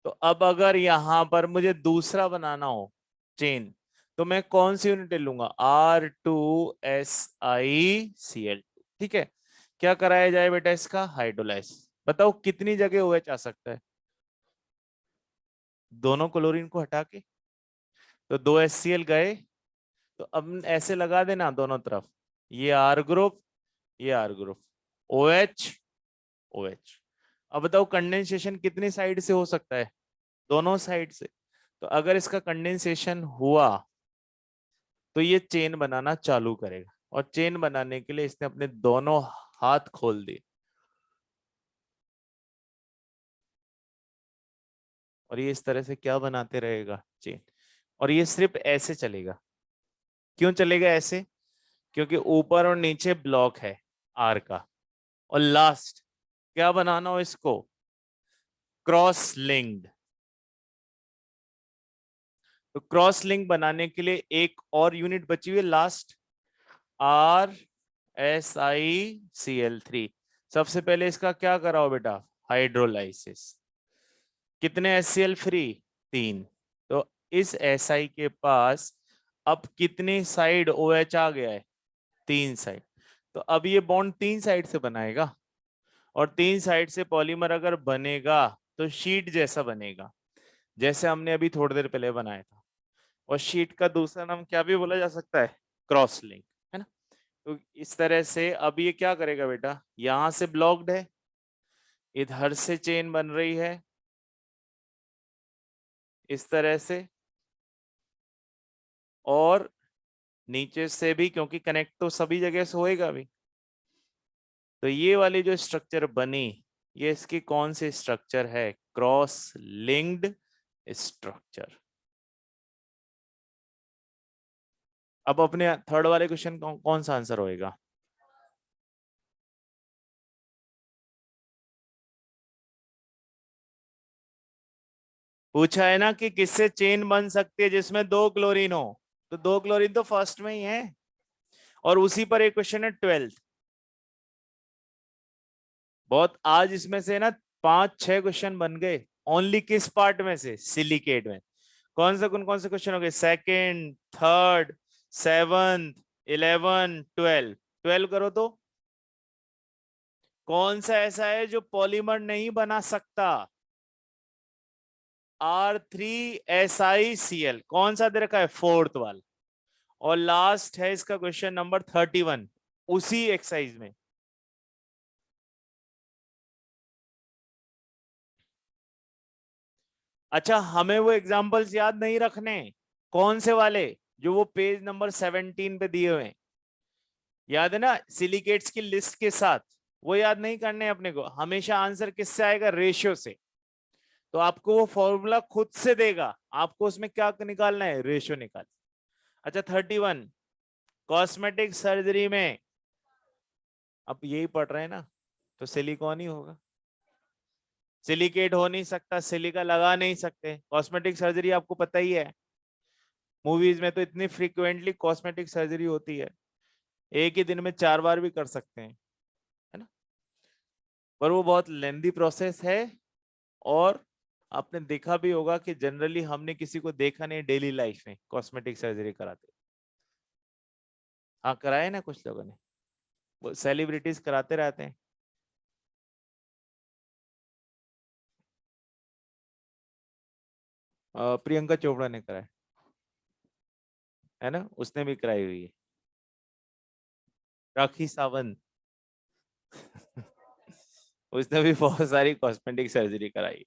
तो अब अगर यहां पर मुझे दूसरा बनाना हो चेन, तो मैं कौन सी यूनिट लूंगा, R2SiCl2। ठीक है, क्या कराया जाए बेटा इसका, हाइड्रोलाइसिस। बताओ कितनी जगह OH आ सकता है, दोनों क्लोरीन को हटा के। तो 2 HCl गए, तो अब ऐसे लगा देना दोनों तरफ, ये R ग्रुप, ये R ग्रुप, OH OH। अब बताओ कंडेंसेशन कितनी साइड से हो सकता है, दोनों साइड से। तो अगर इसका कंडेंसेशन हुआ तो ये चेन बनाना चालू करेगा, और चेन बनाने के लिए इसने अपने दोनों हाथ खोल दिए, और ये इस तरह से क्या बनाते रहेगा, चेन। और ये सिर्फ ऐसे चलेगा। क्यों चलेगा ऐसे, क्योंकि ऊपर और नीचे ब्लॉक है आर का, और लास्ट क्या बनाना हो इसको, क्रॉस लिंक्ड। तो क्रॉस लिंक बनाने के लिए एक और यूनिट बची हुई है लास्ट, RSiCl3। सबसे पहले इसका क्या कराओ बेटा, हाइड्रोलाइसिस। कितने HCl फ्री, 3। तो इस Si के पास अब कितनी साइड OH आ गया है, 3 साइड। तो अब ये बॉन्ड 3 साइड से बनाएगा, और 3 साइड से पॉलीमर अगर बनेगा तो शीट जैसा बनेगा, जैसे हमने अभी थोड़ी देर पहले बनाया था। और शीट का दूसरा नाम क्या भी बोला जा सकता है, क्रॉस लिंक, है ना। तो इस तरह से अब ये क्या करेगा बेटा, यहां से ब्लॉक्ड है, इधर से चेन बन रही है इस तरह से, और नीचे से भी, क्योंकि कनेक्ट तो सभी जगह से होएगा भी। तो ये वाली जो स्ट्रक्चर बनी, ये इसकी कौन सी स्ट्रक्चर है, क्रॉस लिंक्ड स्ट्रक्चर। अब अपने थर्ड वाले क्वेश्चन कौन सा आंसर होएगा, पूछा है ना कि किससे चेन बन सकती है जिसमें 2 क्लोरीन हो। तो 2 क्लोरीन तो फर्स्ट में ही है, और उसी पर एक क्वेश्चन है 12th। बहुत आज इसमें से ना 5-6 क्वेश्चन बन गए, ओनली किस पार्ट में से, सिलिकेट में। कौन से क्वेश्चन हो गए, सेकेंड, थर्ड, 7th, 11, 12। 12 करो तो कौन सा ऐसा है जो पॉलीमर नहीं बना सकता, R3SiCl। कौन सा दे रखा है, फोर्थ वाला। और लास्ट है इसका क्वेश्चन नंबर 31, उसी एक्सरसाइज में। अच्छा, हमें वो एग्जांपल्स याद नहीं रखने, कौन से वाले, जो वो पेज नंबर 17 पे दिए हुए हैं, याद है ना, सिलिकेट्स की लिस्ट के साथ। वो याद नहीं करने अपने को, हमेशा आंसर किससे आएगा, रेशियो से। तो आपको वो फॉर्मूला खुद से देगा, आपको उसमें क्या निकालना है, रेशियो निकाल। अच्छा, 31, कॉस्मेटिक सर्जरी में, अब यही पढ़ रहे हैं ना, तो सिलिकॉन ही होगा, सिलिकेट हो नहीं सकता, सिलिका लगा नहीं सकते। कॉस्मेटिक सर्जरी आपको पता ही है, मूवीज में तो इतनी फ्रीक्वेंटली कॉस्मेटिक सर्जरी होती है, एक ही दिन में 4 बार भी कर सकते हैं, है ना। पर वो बहुत लेंदी प्रोसेस है, और आपने देखा भी होगा कि जनरली हमने किसी को देखा नहीं डेली लाइफ में कॉस्मेटिक सर्जरी कराते। हाँ, कराए ना कुछ लोगों ने, वो सेलिब्रिटीज कराते रहते हैं। प्रियंका चोपड़ा ने कराया, है ना, उसने भी कराई हुई है। राखी सावंत उसने भी बहुत सारी कॉस्मेटिक सर्जरी कराई।